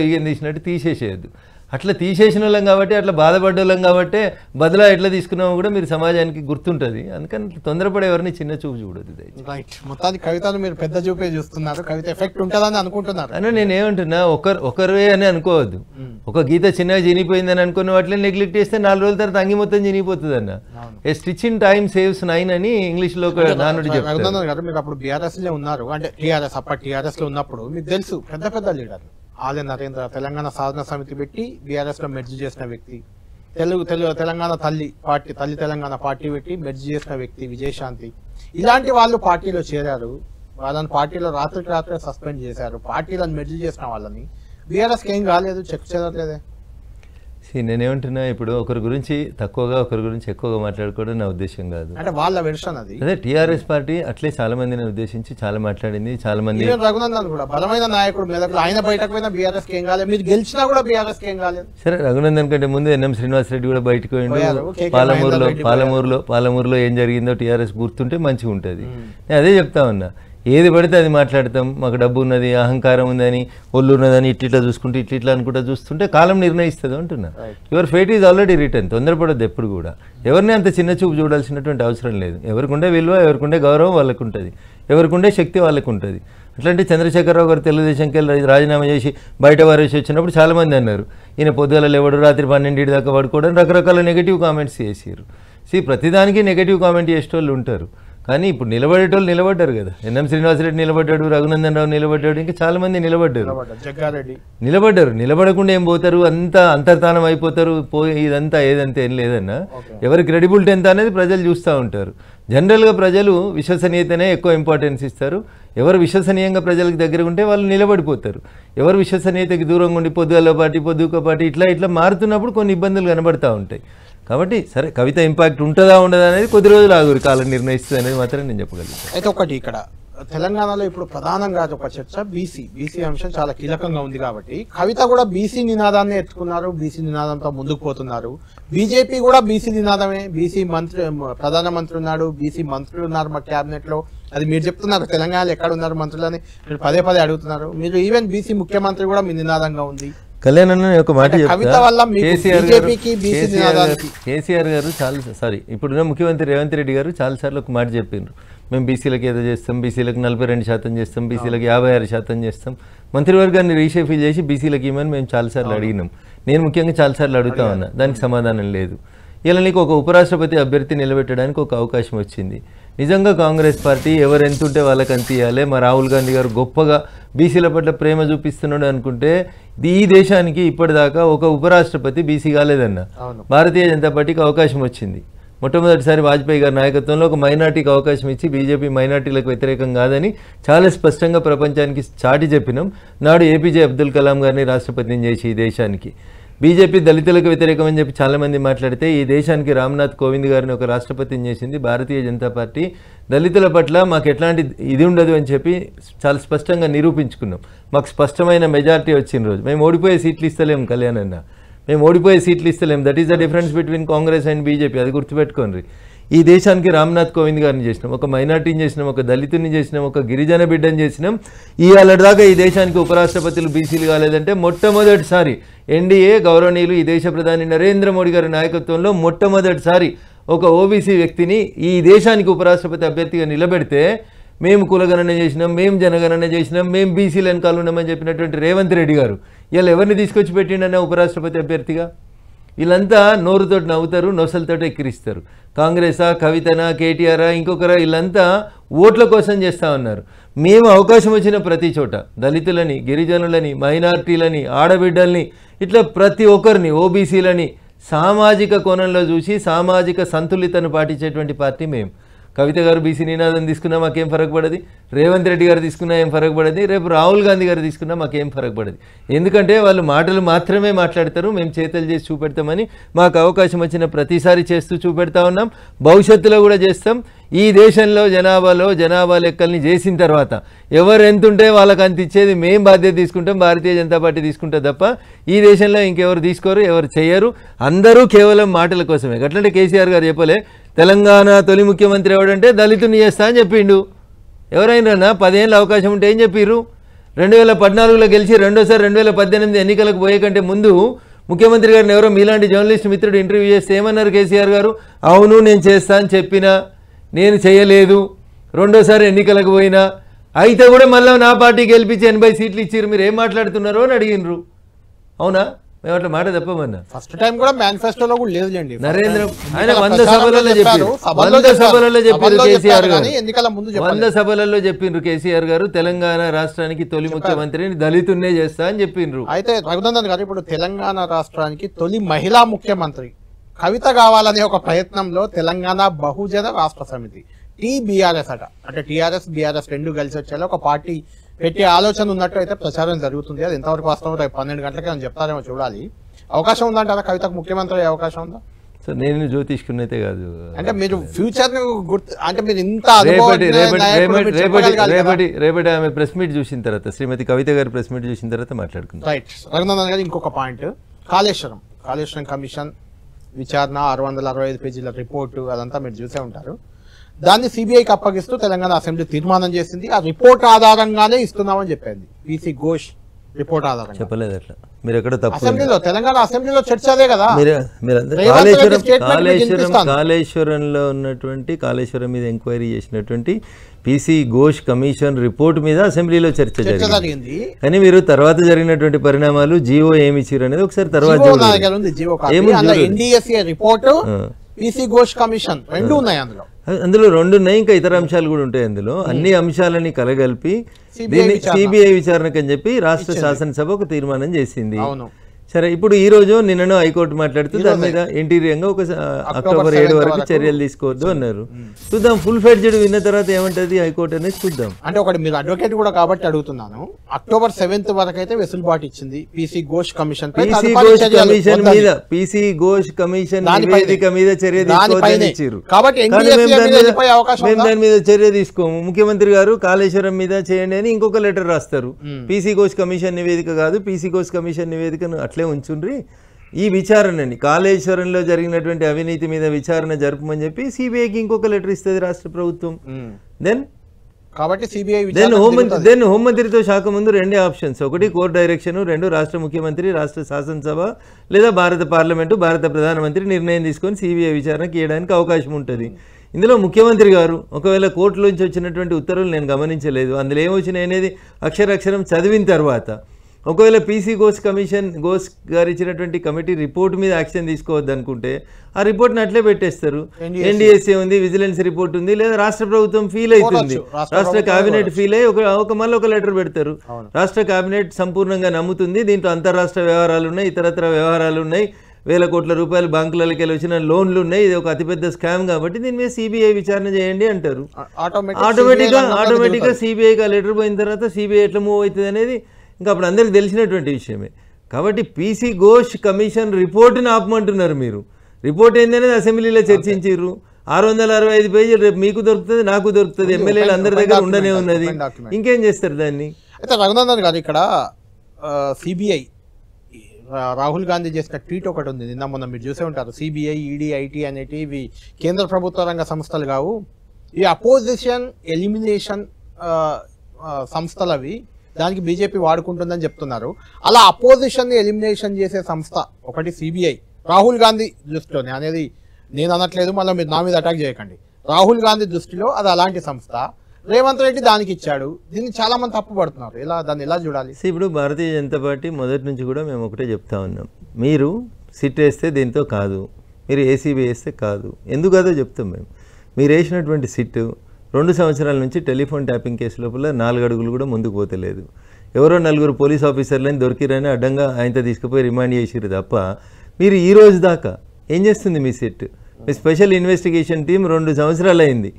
ఈగని తీసినట్టు తీసేసేయద్దు. అట్లా తీసేసిన వాళ్ళం కాబట్టి, అట్లా బాధపడ్డ వాళ్ళం కాబట్టి బదులా ఎట్లా తీసుకున్నామో కూడా మీరు సమాజానికి గుర్తుంటుంది. అందుకని తొందరపడే ఎవరిని చిన్న చూపు చూడదు. మొత్తానికి కవితను మీరు పెద్ద చూపే చూస్తున్నారు, కవిత ఎఫెక్ట్ ఉంటుందని అనుకుంటున్నారు. అని నేనేమంటున్నా, ఒకరే అని అనుకోవద్దు. ఒక గీత చిన్నగా చినిగిపోయిందని అనుకున్న వాటిని నెగ్లెక్ట్ చేస్తే 4 రోజుల తర్వాత అంగి మొత్తం చినిగిపోతుంది అన్న. ఏ స్టిచ్ ఇన్ టైమ్ సేవ్స్ 9 అని ఇంగ్లీష్ లో నానుడి చెప్తారు. మీరు అప్పుడు బీఆర్ఎస్ లో ఉన్నారు, అంటే టీఆర్ఎస్ లో ఉన్నప్పుడు మీకు తెలుసు పెద్ద లీడర్ ఆలయ నరేంద్ర తెలంగాణ సాధన సమితి పెట్టి బీఆర్ఎస్ లో మెర్జ్ చేసిన వ్యక్తి, తెలంగాణ తల్లి తెలంగాణ పార్టీ పెట్టి మెర్జ్ చేసిన వ్యక్తి విజయశాంతి. ఇలాంటి వాళ్ళు పార్టీలో చేరారు, వాళ్ళని పార్టీలో రాత్రికి సస్పెండ్ చేశారు. పార్టీలను మెర్జ్ చేసిన వాళ్ళని బీఆర్ఎస్కి ఏం కాలేదు, చెక్ చేయట్లేదే. నేనేమంటున్నా, ఇప్పుడు ఒకరి గురించి తక్కువగా ఒకరి గురించి ఎక్కువగా మాట్లాడుకోవడం నా ఉద్దేశం కాదు. అంటే వాళ్ళ వెర్షన్ అది. అదే టీఆర్ఎస్ పార్టీ అట్లే చాలా మందిని ఉద్దేశించి చాలా మాట్లాడింది. చాలా మంది రఘునందన్ కూడా బలమైన నాయకుడు మీద ఆయన బయటకు పోయినా బీఆర్ఎస్ ఏం కాలేదు, మీరు గెలిచినా కూడా బీఆర్ఎస్ ఏం కాలేదు. సరే, రఘునందన్ కంటే ముందు ఎన్ఎం శ్రీనివాసరెడ్డి కూడా బయటకు పోయిండు. పాలమూరులో ఏం జరిగిందో టీఆర్ఎస్ గుర్తుంటే మంచిగా ఉంటుంది. నేను అదే చెప్తా ఉన్నా, ఏది పడితే అది మాట్లాడతాం. మాకు డబ్బు ఉన్నది, అహంకారం ఉందని, ఒళ్ళు ఉన్నదని ఇట్లా చూసుకుంటే ఇట్లా అనుకుంటా చూస్తుంటే కాలం నిర్ణయిస్తుంది అంటున్నా. Your fate is already return. తొందరపడద్దు ఎప్పుడు కూడా. ఎవరిని అంత చిన్న చూపు చూడాల్సినటువంటి అవసరం లేదు. ఎవరికుండే విలువ, ఎవరికుండే గౌరవం వాళ్ళకు ఉంటుంది, ఎవరికుండే శక్తి వాళ్ళకు ఉంటుంది. అట్లాంటి చంద్రశేఖరరావు గారు తెలుగుదేశంకి వెళ్ళి రాజీనామా చేసి బయట వారేసి వచ్చినప్పుడు చాలామంది అన్నారు, ఈయన పొద్దుగల లేవడు, రాత్రి 12 దాకా పడుకోవడం, రకరకాల నెగిటివ్ కామెంట్స్ చేసారు. ప్రతిదానికి నెగిటివ్ కామెంట్ చేసేటోళ్ళు ఉంటారు. కానీ ఇప్పుడు నిలబడేటోళ్ళు నిలబడ్డారు కదా. ఎన్ఎం శ్రీనివాసరెడ్డి నిలబడ్డాడు, రఘునందన్ రావు నిలబడ్డాడు, ఇంకా చాలా మంది నిలబడ్డారు. నిలబడకుండా ఏం పోతారు, అంతా అంతర్ధానం అయిపోతారు. ఇదంతా ఏదంతా ఏం లేదన్నా, ఎవరి క్రెడిబిలిటీ ఎంత అనేది ప్రజలు చూస్తూ ఉంటారు. జనరల్గా ప్రజలు విశ్వసనీయతనే ఎక్కువ ఇంపార్టెన్స్ ఇస్తారు. ఎవరు విశ్వసనీయంగా ప్రజలకు దగ్గర ఉంటే వాళ్ళు నిలబడిపోతారు. ఎవరు విశ్వసనీయతకి దూరంగా ఉండి పొద్దుక పార్టీ ఇట్లా మారుతున్నప్పుడు కొన్ని ఇబ్బందులు కనబడతా ఉంటాయి. కాబట్టి సరే, కవిత ఇంపాక్ట్ ఉంటుందా ఉండదా అనేది కొద్ది రోజులు ఆగురు కాలం నిర్ణయిస్తుంది అనేది మాత్రం నేను చెప్పగలుగుతాను. అయితే ఒకటి, ఇక్కడ తెలంగాణలో ఇప్పుడు ప్రధానంగా ఒక చర్చ బీసీ అంశం చాలా కీలకంగా ఉంది. కాబట్టి కవిత కూడా బీసీ నినాదాన్ని ఎత్తుకున్నారు, బీసీ నినాదంతో ముందుకు పోతున్నారు. బీజేపీ కూడా బీసీ నినాదమే, బీసీ ప్రధానమంత్రి ఉన్నాడు, బీసీ మంత్రులు ఉన్నారు మా క్యాబినెట్ లో. అది మీరు చెప్తున్నారు, తెలంగాణలో ఎక్కడ ఉన్నారు మంత్రులని మీరు పదే అడుగుతున్నారు. మీరు ఈవెన్ బీసీ ముఖ్యమంత్రి కూడా మీ నినాదంగా ఉంది. కళ్యాణ్ అన్న ఒక మాట కేసీఆర్ గారు ఇప్పుడున్న ముఖ్యమంత్రి రేవంత్ రెడ్డి గారు చాలాసార్లు ఒక మాట చెప్పిండ్రు, మేము బీసీలకు ఏదో చేస్తాం, బీసీలకు 42% చేస్తాం, బీసీలకు 56% చేస్తాం. మంత్రివర్గాన్ని రీషఫిల్ చేసి బీసీలకు ఇవ్వమని మేము చాలాసార్లు అడిగినాం. నేను ముఖ్యంగా చాలాసార్లు అడుగుతా ఉన్నా, దానికి సమాధానం లేదు. ఇలా నీకు ఒక ఉపరాష్ట్రపతి అభ్యర్థి నిలబెట్టడానికి ఒక అవకాశం వచ్చింది. నిజంగా కాంగ్రెస్ పార్టీ ఎవరు ఎంత ఉంటే వాళ్ళకి అంత ఇవ్వాలి. మా రాహుల్ గాంధీ గారు గొప్పగా బీసీల పట్ల ప్రేమ చూపిస్తున్నాడు అనుకుంటే ఈ దేశానికి ఇప్పటిదాకా ఒక ఉపరాష్ట్రపతి బీసీ కాలేదన్న. భారతీయ జనతా పార్టీకి అవకాశం వచ్చింది. మొట్టమొదటిసారి వాజ్పేయి గారి నాయకత్వంలో ఒక మైనార్టీకి అవకాశం ఇచ్చి బీజేపీ మైనార్టీలకు వ్యతిరేకం కాదని చాలా స్పష్టంగా ప్రపంచానికి చాటి చెప్పినాం. నాడు ఏపీజే అబ్దుల్ కలాం గారిని రాష్ట్రపతిని చేసి ఈ దేశానికి బీజేపీ దళితులకు వ్యతిరేకం అని చెప్పి చాలామంది మాట్లాడితే ఈ దేశానికి రామ్నాథ్ కోవింద్ గారిని ఒక రాష్ట్రపతిని చేసింది భారతీయ జనతా పార్టీ. దళితుల పట్ల మాకు ఎట్లాంటి ఇది ఉండదు అని చెప్పి చాలా స్పష్టంగా నిరూపించుకున్నాం. మాకు స్పష్టమైన మెజారిటీ వచ్చిన రోజు మేము ఓడిపోయే సీట్లు ఇస్తలేం కళ్యాణ్ అన్న, మేము ఓడిపోయే సీట్లు ఇస్తలేం. That is the difference between Congress and BJP, అది గుర్తుపెట్టుకోండి. ఈ దేశానికి రామ్నాథ్ కోవింద్ గారిని చేసినాం, ఒక మైనార్టీని చేసినాం, ఒక దళితుని చేసినాం, ఒక గిరిజన బిడ్డని చేసినాం. ఇవాళ దాకా ఈ దేశానికి ఉపరాష్ట్రపతులు బీసీలు కాలేదంటే మొట్టమొదటిసారి ఎన్డీఏ గౌరవనీయులు ఈ దేశ ప్రధాని నరేంద్ర మోడీ గారి నాయకత్వంలో మొట్టమొదటిసారి ఒక ఓబీసీ వ్యక్తిని ఈ దేశానికి ఉపరాష్ట్రపతి అభ్యర్థిగా నిలబెడితే మేము కులగణన చేసినాం, మేము జనగణన చేసినాం, మేము బీసీలు వెనకాల ఉన్నామని చెప్పినటువంటి రేవంత్ రెడ్డి గారు ఇలా ఎవరిని తీసుకొచ్చి పెట్టిండన్న ఉపరాష్ట్రపతి అభ్యర్థిగా? వీళ్ళంతా నోరుతోటి నవ్వుతారు, నొసలతోటి ఎక్కిరిస్తారు. కాంగ్రెసా, కవితనా, కేటీఆరా, ఇంకొకరా, వీళ్ళంతా ఓట్ల కోసం చేస్తూ ఉన్నారు. మేము అవకాశం వచ్చిన ప్రతి చోట దళితులని, గిరిజనులని, మైనార్టీలని, ఆడబిడ్డల్ని, ఇట్లా ప్రతి ఒక్కరిని, ఓబీసీలని సామాజిక కోణంలో చూసి సామాజిక సంతులితను పాటించేటువంటి పార్టీ మేము. కవిత గారు బీసీ నినాదం తీసుకున్నా మాకేం ఫరక్ పడది, రేవంత్ రెడ్డి గారు తీసుకున్నా ఏం ఫరక్ పడది, రేపు రాహుల్ గాంధీ గారు తీసుకున్నా మాకేం ఫరక్ పడది. ఎందుకంటే వాళ్ళు మాటలు మాత్రమే మాట్లాడతారు, మేము చేతలు చేసి చూపెడతామని. మాకు అవకాశం వచ్చిన ప్రతిసారి చేస్తూ చూపెడతా ఉన్నాం, భవిష్యత్తులో కూడా చేస్తాం. ఈ దేశంలో జనాభా లెక్కల్ని చేసిన తర్వాత ఎవరు ఎంత ఉంటే వాళ్ళకి అంత ఇచ్చేది మేము బాధ్యత తీసుకుంటాం, భారతీయ జనతా పార్టీ తీసుకుంటాం తప్ప ఈ దేశంలో ఇంకెవరు తీసుకోరు, ఎవరు చేయరు. అందరూ కేవలం మాటల కోసమే. అట్లంటే కేసీఆర్ గారు చెప్పలే తెలంగాణ తొలి ముఖ్యమంత్రి ఎవడంటే దళితుని చేస్తా అని చెప్పిండు. ఎవరైనా 10 ఏళ్ళ అవకాశం ఉంటే ఏం చెప్పిర్రు? 2014లో గెలిచి రెండోసారి 2018 ఎన్నికలకు పోయే కంటే ముందు ముఖ్యమంత్రి గారిని ఎవరో మీలాంటి జర్నలిస్ట్ మిత్రుడు ఇంటర్వ్యూ చేస్తే ఏమన్నారు కేసీఆర్ గారు? అవును నేను చేస్తా అని చెప్పినా, నేను చేయలేదు, రెండోసారి ఎన్నికలకు పోయినా, అయితే కూడా మళ్ళీ నా పార్టీ గెలిపించి 80 సీట్లు ఇచ్చారు, మీరు ఏం మాట్లాడుతున్నారో అని అడిగినరు. అవునా? మేము అట్లా మాట తప్పమన్నా. ఫస్ట్ టైం కూడా మేనిఫెస్టోలో కూడా లేదులేండి. నరేంద్ర ఆయన 100 సభలలో చెప్పారు, 100 సభలలో చెప్పారు కేసీఆర్ గారు, ఎన్నికల ముందు 100 సభలలో చెప్పిండ్రు కేసీఆర్ గారు తెలంగాణ రాష్ట్రానికి తొలి ముఖ్యమంత్రిని దళితున్నే చేస్తా అని చెప్పిండ్రు. అయితే రఘునందన్ గారు ఇప్పుడు తెలంగాణ రాష్ట్రానికి తొలి మహిళా ముఖ్యమంత్రి కవిత కావాలనే ఒక ప్రయత్నంలో తెలంగాణ బహుజన రాష్ట్ర సమితి టీబీఆర్ఎస్ అంటే టీఆర్ఎస్ బీఆర్ఎస్ రెండు కలిసి వచ్చేలా ఒక పార్టీ పెట్టే ఆలోచన ఉన్నట్టు అయితే ప్రచారం జరుగుతుంది. అది ఎంతవరకు వాస్తవం రేపు 12 గంటలకి అని చెప్తారేమో చూడాలి. అవకాశం ఉందంటారా కవితకు ముఖ్యమంత్రి అయ్యే అవకాశం ఉందా? సో నేను జ్యోతిష్కున్నైతే కాదు, అంటే మీరు ఫ్యూచర్ అంటే మీరు ఇంత రేపటి ఆమె ప్రెస్ మీట్ చూసిన తర్వాత, శ్రీమతి కవిత గారి ప్రెస్ మీట్ చూసిన తర్వాత మాట్లాడుకుందాం. రైట్. రఘునందన్ గారు ఇంకొక పాయింట్, కాళేశ్వరం కమిషన్ విచారణ 665 పేజీల రిపోర్టు అదంతా మీరు చూసే ఉంటారు. దాన్ని సిబిఐకి అప్పగిస్తూ తెలంగాణ అసెంబ్లీ తీర్మానం చేసింది. ఆ రిపోర్ట్ ఆధారంగానే ఇస్తున్నామని చెప్పింది. పిసి ఘోష్ రిపోర్ట్ ఆధారంగా చెప్పలేదు. అట్లా మీరు ఎక్కడ తప్పు, అసెంబ్లీలో తెలంగాణ అసెంబ్లీలో చర్చ అదే కదా. కాళేశ్వరంలో ఉన్నటువంటి కాళేశ్వరం మీద ఎంక్వైరీ చేసినటువంటి పిసి ఘోష్ కమిషన్ రిపోర్ట్ మీద అసెంబ్లీలో చర్చ జరిగింది. కానీ మీరు తర్వాత జరిగినటువంటి పరిణామాలు జీవో ఏమి ఇచ్చారు అనేది ఒకసారి తర్వాత పిసి ఘోష్ కమిషన్ రెండు ఉన్నాయి, అందులో 2 ఉన్నాయి, ఇంకా ఇతర అంశాలు కూడా ఉంటాయి. అందులో అన్ని అంశాలని కలగలిపి దీన్ని సిబిఐ విచారణకు అని చెప్పి రాష్ట్ర శాసనసభ ఒక తీర్మానం చేసింది. సరే, ఇప్పుడు ఈ రోజు నిన్నను హైకోర్టు మాట్లాడుతూ దాని మీద ఇంటీరియర్గా ఒక అక్టోబర్ 7 వరకు చర్యలు తీసుకోవద్దు అన్నారు. చూద్దాం, ఫుల్ ఫ్లెడ్జ్డ్ విన్న తర్వాత ఏమంటది హైకోర్టు అనేది చూద్దాం. అంటే ఒకటి మీరు అడ్వకేట్ కూడా కాబట్టి అడుగుతున్నాను, అక్టోబర్ 7 వరకు అయితే వెసులుబాటు ఇచ్చింది పిసి ఘోష్ కమిషన్ మీద, పిసి ఘోష్ కమిషన్ నివేదిక మీద చర్య తీసుకోవద్దని ఇచ్చారు. మేము దాని మీద చర్య తీసుకోము. ముఖ్యమంత్రి గారు కాళేశ్వరం మీద చేయండి అని ఇంకొక లెటర్ రాస్తారు. పిసి ఘోష్ కమిషన్ నివేదిక కాదు, పిసి ఘోష్ కమిషన్ నివేదికను అట్లే ఉంచుండ్రి, ఈ విచారణని కాళేశ్వరంలో జరిగినటువంటి అవినీతి మీద విచారణ జరపమని చెప్పి సిబిఐకి ఇంకొక లెటర్ ఇస్తుంది రాష్ట్ర ప్రభుత్వం. దెన్ హోంమంత్రితో శాఖ ముందు 2 ఆప్షన్స్, ఒకటి కోర్టు డైరెక్షన్, 2 రాష్ట్ర ముఖ్యమంత్రి, రాష్ట్ర శాసనసభ లేదా భారత పార్లమెంటు, భారత ప్రధానమంత్రి నిర్ణయం తీసుకొని సిబిఐ విచారణకి ఇవ్వడానికి అవకాశం ఉంటుంది. ఇందులో ముఖ్యమంత్రి గారు ఒకవేళ కోర్టులోంచి వచ్చినటువంటి ఉత్తర్వులు నేను గమనించలేదు, అందులో ఏమొచ్చినాయి అనేది అక్షరాక్షరం చదివిన తర్వాత ఒకవేళ పీసీ ఘోష్ గారు ఇచ్చినటువంటి కమిటీ రిపోర్ట్ మీద యాక్షన్ తీసుకోవద్దు అనుకుంటే ఆ రిపోర్ట్ని అట్లే పెట్టేస్తారు. ఎన్డీఎస్ఏ ఉంది, విజిలెన్స్ రిపోర్ట్ ఉంది, లేదా రాష్ట్ర ప్రభుత్వం ఫీల్ అవుతుంది, రాష్ట్ర కేబినెట్ ఫీల్ అయ్యి మళ్ళీ ఒక లెటర్ పెడతారు. రాష్ట్ర కేబినెట్ సంపూర్ణంగా నమ్ముతుంది, దీంట్లో అంతర్రాష్ట్ర వ్యవహారాలు ఉన్నాయి, ఇతరత్ర వ్యవహారాలు ఉన్నాయి, వేల కోట్ల రూపాయలు బ్యాంకులకి వెళ్ళి వచ్చిన లోన్లు ఉన్నాయి, ఇది ఒక అతిపెద్ద స్కామ్ కాబట్టి దీని మీద సిబిఐ విచారణ చేయండి అంటారు. ఆటోమేటిక్గా సిబిఐకి ఆ లెటర్ పోయిన తర్వాత సిబిఐ ఎట్లా మూవ్ అవుతుంది అనేది ఇంకా అప్పుడు అందరికి తెలిసినటువంటి విషయమే. కాబట్టి పీసీ ఘోష్ కమిషన్ రిపోర్ట్ని ఆపమంటున్నారు మీరు. రిపోర్ట్ ఏందనేది అసెంబ్లీలో చర్చించారు. 665 పేజీలు రేపు మీకు దొరుకుతుంది, నాకు దొరుకుతుంది, ఎమ్మెల్యేలు అందరి దగ్గర ఉండనే ఉన్నది. ఇంకేం చేస్తారు దాన్ని? అయితే రఘునందన్ గారు ఇక్కడ సిబిఐ రాహుల్ గాంధీ చేసిన ట్వీట్ ఒకటి ఉంది, నిన్న మొన్న మీరు చూసే ఉంటారు. సిబిఐ, ఈడీ, ఐటీ అనేటివి ఇవి కేంద్ర ప్రభుత్వ రంగ సంస్థలు కావు, ఈ అపోజిషన్ ఎలిమినేషన్ సంస్థలు అవి, దానికి బీజేపీ వాడుకుంటుందని చెప్తున్నారు. అలా అపోజిషన్ ఎలిమినేషన్ చేసే సంస్థ ఒకటి సిబిఐ రాహుల్ గాంధీ దృష్టిలోనే అనేది నేను అనట్లేదు, మళ్ళీ మీరు నా మీద అటాక్ చేయకండి. రాహుల్ గాంధీ దృష్టిలో అది అలాంటి సంస్థ. రేవంత్ రెడ్డి దానికి ఇచ్చాడు. దీన్ని చాలా మంది తప్పు పడుతున్నారు. దాన్ని ఎలా చూడాలి? ఇప్పుడు భారతీయ జనతా పార్టీ మొదటి నుంచి కూడా మేము ఒకటే చెప్తా ఉన్నాం, మీరు సిట్ వేస్తే దీంతో కాదు, మీరు ఏసీబీ వేస్తే కాదు. ఎందుకు కాదో చెప్తాం మేము. మీరు వేసినటువంటి సిట్ 2 సంవత్సరాల నుంచి టెలిఫోన్ ట్యాపింగ్ కేసు లోపల 4 అడుగులు కూడా ముందుకు పోతలేదు. ఎవరో 4 పోలీస్ ఆఫీసర్లని దొరికిరని అడ్డంగా ఆయనతో తీసుకుపోయి రిమాండ్ చేసిరు తప్ప మీరు ఈ రోజు దాకా ఏం చేస్తుంది మీ సిట్? మీ స్పెషల్ ఇన్వెస్టిగేషన్ టీం 2 సంవత్సరాలు అయింది.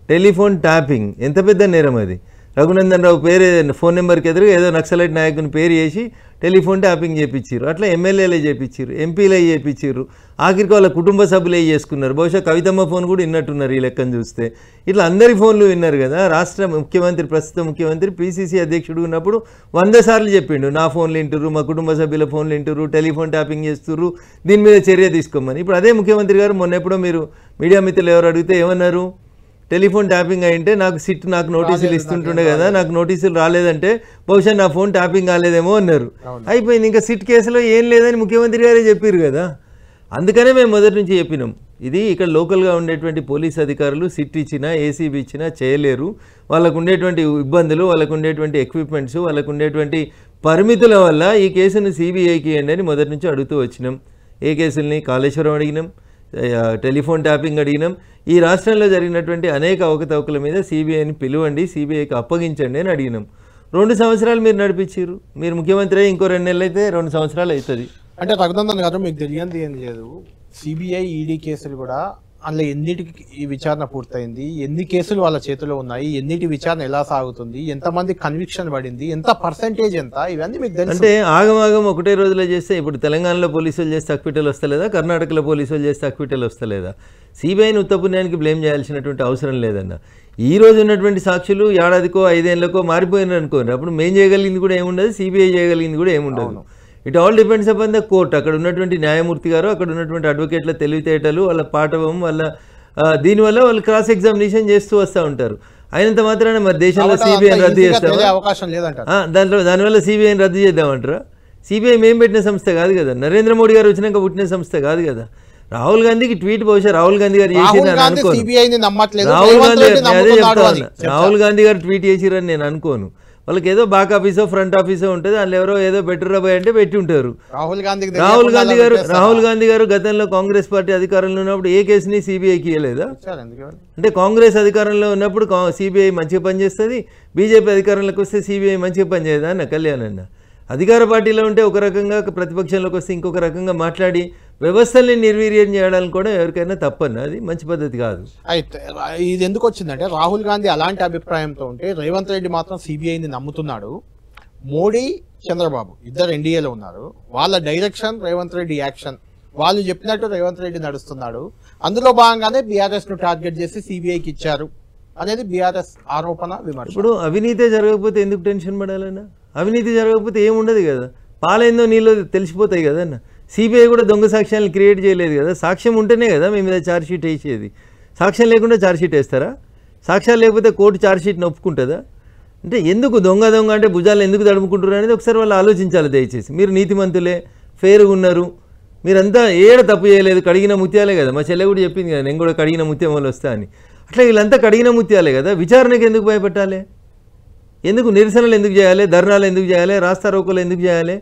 టెలిఫోన్ ట్యాపింగ్ ఎంత పెద్ద నేరం అది. రఘునందన్ రావు పేరు ఫోన్ నెంబర్కి ఎదురుగా ఏదో నక్సలైట్ నాయకుని పేరు చేసి టెలిఫోన్ ట్యాపింగ్ చేయించారు. అట్లా ఎమ్మెల్యేలే చేయించారు, ఎంపీలే చేయించారు, ఆఖరికి వాళ్ళ కుటుంబ సభ్యులే చేసుకున్నారు. బహుశా కవితమ్మ ఫోన్ కూడా విన్నట్టున్నారు ఈ లెక్కను చూస్తే. ఇట్లా అందరి ఫోన్లు విన్నారు కదా. రాష్ట్ర ముఖ్యమంత్రి, ప్రస్తుత ముఖ్యమంత్రి పిసిసి అధ్యక్షుడు ఉన్నప్పుడు 100 సార్లు చెప్పిండు, నా ఫోన్లు వింటురు, మా కుటుంబ సభ్యుల ఫోన్లు వింటురు, టెలిఫోన్ ట్యాపింగ్ చేస్తున్నారు, దీని మీద చర్య తీసుకోమని. ఇప్పుడు అదే ముఖ్యమంత్రి గారు మొన్న ఎప్పుడో మీరు మీడియా మిత్రులు ఎవరు అడిగితే ఏమన్నారు? టెలిఫోన్ ట్యాపింగ్ అయింటే నాకు నోటీసులు ఇస్తుంటుండే కదా, నాకు నోటీసులు రాలేదంటే బహుశా నా ఫోన్ ట్యాపింగ్ కాలేదేమో అన్నారు. అయిపోయింది. ఇంకా సిట్ కేసులో ఏం లేదని ముఖ్యమంత్రి గారే చెప్పారు కదా. అందుకనే మేము మొదటి నుంచి చెప్పినాం, ఇది ఇక్కడ లోకల్గా ఉండేటువంటి పోలీస్ అధికారులు సిట్ ఇచ్చినా ఏసీబీ ఇచ్చినా చేయలేరు. వాళ్ళకు ఉండేటువంటి ఇబ్బందులు, వాళ్ళకు ఉండేటువంటి ఎక్విప్మెంట్స్, వాళ్ళకు ఉండేటువంటి పరిమితుల వల్ల ఈ కేసును సిబిఐకి ఇవ్వండి అని మొదటి నుంచి అడుగుతూ వచ్చినాం. ఏ కేసుల్ని? కాళేశ్వరం అడిగినాం, టెలిఫోన్ ట్యాపింగ్ అడిగినాం. ఈ రాష్ట్రంలో జరిగినటువంటి అనేక అవకతవకల మీద సిబిఐని పిలువండి, సిబిఐకి అప్పగించండి అని అడిగినాం. 2 సంవత్సరాలు మీరు నడిపించారు. మీరు ముఖ్యమంత్రి ఇంకో 2 నెలలు అయితే 2 సంవత్సరాలు అవుతుంది. అంటే రఘునందన్ గారు మీకు తెలియంది ఏం లేదు, సిబిఐ, ఈడీ కేసులు కూడా అందులో ఎన్నిటికి ఈ విచారణ పూర్తయింది, ఎన్ని కేసులు వాళ్ళ చేతిలో ఉన్నాయి, ఎన్నిటి విచారణ ఎలా సాగుతుంది, ఎంతమంది కన్విక్షన్ పడింది, ఎంత పర్సెంటేజ్ ఎంత, ఇవన్నీ మీకు తెలుసు. అంటే ఆగమాగం ఒకటే రోజులో చేస్తే ఇప్పుడు తెలంగాణలో పోలీసులు చేస్తే అక్విటల్ వస్తలేదా, కర్ణాటకలో పోలీసులు చేస్తే అక్విటల్ వస్తలేదా? సిబిఐని ఉత్తపుణ్యానికి బ్లేమ్ చేయాల్సినటువంటి అవసరం లేదన్న. ఈ రోజు ఉన్నటువంటి సాక్షులు ఏడాదికో 5 ఏళ్ళకో మారిపోయినారు అనుకోండి, అప్పుడు మేము చేయగలిగింది కూడా ఏముండదు, సిబిఐ చేయగలిగింది కూడా ఏముండదు. It all depends upon the court. అక్కడ ఉన్నటువంటి న్యాయమూర్తి గారు, అక్కడ ఉన్నటువంటి అడ్వకేట్ల తెలివితేటలు, వాళ్ళ పాఠవం, వాళ్ళ దీనివల్ల వాళ్ళు క్రాస్ ఎగ్జామినేషన్ చేస్తూ వస్తూ ఉంటారు. అయినంత మాత్రాన మరి దేశంలో సిబిఐని రద్దు చేస్తామా? అవకాశం లేదంట. దానివల్ల సిబిఐని రద్దు చేద్దామంటారా? సిబిఐ మేము పెట్టిన సంస్థ కాదు కదా, నరేంద్ర మోడీ గారు వచ్చినాక పుట్టిన సంస్థ కాదు కదా. రాహుల్ గాంధీకి ట్వీట్ బహుశా రాహుల్ గాంధీ గారు చేసిరని నేను అనుకోను. రాహుల్ గాంధీ గారు ట్వీట్ చేసిరని నేను అనుకోను. వాళ్ళకి ఏదో బ్యాక్ ఆఫీసో ఫ్రంట్ ఆఫీసో ఉంటుంది, వాళ్ళు ఎవరో ఏదో బెటర్ రాబోయ్ అంటే పెట్టి ఉంటారు. రాహుల్ గాంధీ గారు గతంలో కాంగ్రెస్ పార్టీ అధికారంలో ఉన్నప్పుడు ఏ కేసుని సిబిఐకి ఇవ్వలేదా? అంటే కాంగ్రెస్ అధికారంలో ఉన్నప్పుడు సిబిఐ మంచిగా పనిచేస్తుంది, బీజేపీ అధికారంలోకి వస్తే సిబిఐ మంచిగా పనిచేయదా అన్న కళ్యాణ్ అన్న. అధికార పార్టీలో ఉంటే ఒక రకంగా, ప్రతిపక్షంలోకి వస్తే ఇంకొక రకంగా మాట్లాడి వ్యవస్థల్ని నిర్వీర్యం చేయడానికి కూడా ఎవరికైనా తప్పన్న, అది మంచి పద్ధతి కాదు. అయితే ఇది ఎందుకు వచ్చిందంటే రాహుల్ గాంధీ అలాంటి అభిప్రాయంతో ఉంటే రేవంత్ రెడ్డి మాత్రం సిబిఐని నమ్ముతున్నాడు. మోడీ, చంద్రబాబు ఇద్దరు ఎన్డీఏలో ఉన్నారు, వాళ్ళ డైరెక్షన్, రేవంత్ రెడ్డి యాక్షన్, వాళ్ళు చెప్పినట్టు రేవంత్ రెడ్డి నడుస్తున్నాడు. అందులో భాగంగానే బీఆర్ఎస్ ను టార్గెట్ చేసి సిబిఐకి ఇచ్చారు అనేది బీఆర్ఎస్ ఆరోపణ, విమర్శ. ఇప్పుడు అవినీతి జరగకపోతే ఎందుకు టెన్షన్ పడాలన్నా? అవినీతి జరగకపోతే ఏముండదు కదా, పాలైందో నీళ్ళు తెలిసిపోతాయి కదా అన్న. సిబిఐ కూడా దొంగ సాక్ష్యాలను క్రియేట్ చేయలేదు కదా, సాక్ష్యం ఉంటేనే కదా మీ మీద ఛార్జ్షీట్ వేసేది. సాక్ష్యం లేకుండా ఛార్జ్షీట్ వేస్తారా? సాక్ష్యాలు లేకపోతే కోర్టు ఛార్జ్షీట్ని ఒప్పుకుంటుందా? అంటే ఎందుకు దొంగ అంటే భుజాలు ఎందుకు తడుముకుంటారు అనేది ఒకసారి వాళ్ళు ఆలోచించాలి దయచేసి. మీరు నీతిమంతులే, ఫేర్గా ఉన్నారు, మీరంతా ఏడ తప్పు చేయలేదు, కడిగిన ముత్యాలే కదా. మా చెల్లె కూడా చెప్పింది కదా, నేను కూడా కడిగిన ముత్యం వల్ల వస్తా అని. అట్లా వీళ్ళంతా కడిగిన ముత్యాలే కదా. విచారణకి ఎందుకు భయపెట్టాలి? ఎందుకు నిరసనలు ఎందుకు చేయాలి? ధర్నాలు ఎందుకు చేయాలి? రాస్తా రోకోలు ఎందుకు చేయాలి?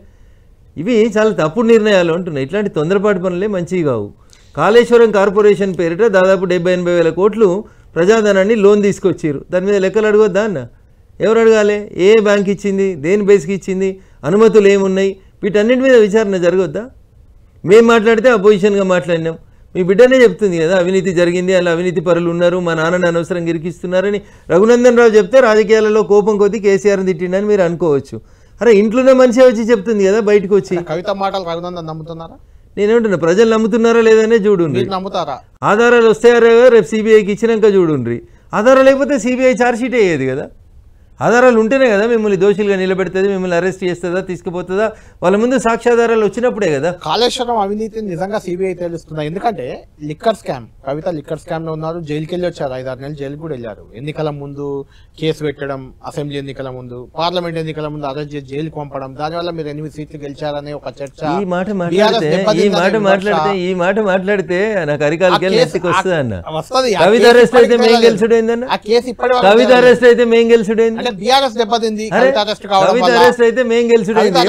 ఇవి చాలా తప్పుడు నిర్ణయాలు అంటున్నాయి. ఇట్లాంటి తొందరపాటు పనులే మంచివి కావు. కాళేశ్వరం కార్పొరేషన్ పేరిట దాదాపు 70-80 వేల కోట్లు ప్రజాధనాన్ని లోన్ తీసుకొచ్చారు. దాని మీద లెక్కలు అడగొద్దా అన్న? ఎవరు అడగాలి? ఏ బ్యాంక్ ఇచ్చింది? దేని బేస్కి ఇచ్చింది? అనుమతులు ఏమున్నాయి? వీటన్నిటి మీద విచారణ జరగొద్దా? మేము మాట్లాడితే అపోజిషన్గా మాట్లాడినాం. మీ బిడ్డనే చెప్తుంది కదా అవినీతి జరిగింది, అలా అవినీతి పరులు ఉన్నారు, మా నాన్నని అనవసరంగా ఇరికిస్తున్నారని రఘునందన్ రావు చెప్తే రాజకీయాలలో కోపం కొద్దీ కేసీఆర్ని తిట్టిండని మీరు అనుకోవచ్చు. అరే ఇంట్లోనే మనిషి వచ్చి చెప్తుంది కదా బయటకు వచ్చి. కవిత మాటలు రఘునందన్ నమ్ముతున్నారా? నేనేమంటున్నా ప్రజలు నమ్ముతున్నారా లేదనే చూడుండ్రి. నమ్ముతారా? ఆధారాలు వస్తాయారో రేపు సిబిఐకి ఇచ్చినాక చూడుండ్రి. ఆధారాలు లేకపోతే సిబిఐ ఛార్జ్షీట్ అయ్యేది కదా. ఆధారాలు ఉంటేనే కదా మిమ్మల్ని దోషులుగా నిలబెడుతుంది, మిమ్మల్ని అరెస్ట్ చేస్తుందా తీసుకుపోతుందా, వాళ్ళ ముందు సాక్ష్యాధారాలు వచ్చినప్పుడే కదా. కాళేశ్వరం అవినీతిని నిజంగా సిబిఐ తెలుస్తుందా? ఎందుకంటే లిక్కర్ స్కామ్, కవిత లిక్కర్ స్కామ్ లో ఉన్నారు, జైలుకి వెళ్ళి వచ్చారు, 5-6 నెలలు జైలుకి కూడా వెళ్ళారు. ఎన్నికల ముందు కేసు పెట్టడం, అసెంబ్లీ ఎన్నికల ముందు, పార్లమెంట్ ఎన్నికల ముందు అరెస్ట్ చేసి జైలుకి పంపడం, దానివల్ల మీరు 8 సీట్లు గెలిచారనే ఒక చర్చ. ఈ మాట మాట్లాడితే నాకు అరికాలకి ఎత్తుకు వస్తుంది అన్న. కవిత అరెస్ట్ అయితే మేం గెలుచుడైందన్న, కవిత అరెస్ట్ అయితే మేం గెలుచుడైంది, బీఆర్ఎస్ దెబ్బతింది, కవిత అరెస్ట్ అయితే మేం గెలుచుడైంది.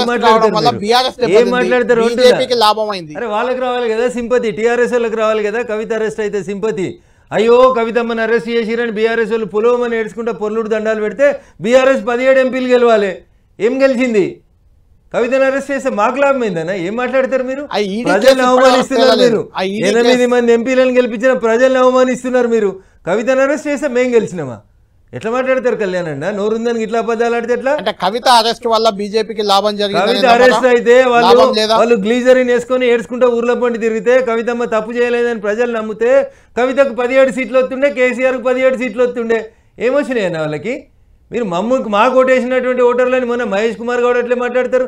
ఏం మాట్లాడతారు? లాభం అయింది. అరే వాళ్ళకి రావాలి కదా సింపతి, టీఆర్ఎస్ వాళ్ళకి రావాలి కదా కవిత అరెస్ట్ అయితే సింపతి. అయ్యో కవితమ్మని అరెస్ట్ చేసిరని బీఆర్ఎస్ వాళ్ళు పొలవమని ఏడ్చుకుంటే పొర్లుడు దండాలు పెడితే బీఆర్ఎస్ 17 ఎంపీలు గెలవాలి. ఏం గెలిచింది? కవితను అరెస్ట్ చేస్తే మాకు లాభం అయిందన్న. ఏం మాట్లాడతారు మీరు? ప్రజల్ని అవమానిస్తున్నారు మీరు. 8 మంది ఎంపీలను గెలిపించిన ప్రజల్ని అవమానిస్తున్నారు మీరు. కవితను అరెస్ట్ చేస్తే మేం గెలిచినామా? ఎట్లా మాట్లాడతారు కళ్యాణ్ అన్న? నోరుందని ఇట్లా అబద్ధాలు ఆడితే ఎట్లా? అంటే కవిత అరెస్ట్ వల్ల బీజేపీకి లాభం జరిగింది. కవిత అరెస్ట్ అయితే వాళ్ళు గ్లీజరిన్ వేసుకొని ఏడ్చుకుంటూ ఊర్ల పండి తిరిగితే కవితమ్మ తప్పు చేయలేదని ప్రజలు నమ్మితే కవితకు 17 సీట్లు వస్తుండే, కేసీఆర్కు 17 సీట్లు వస్తుండే. ఏమొచ్చినాయి అన్న వాళ్ళకి? మీరు మమ్మల్ని మా కోటేసినటువంటి ఓటర్లని మొన్న మహేష్ కుమార్ గౌడ్ అట్లే మాట్లాడతారు.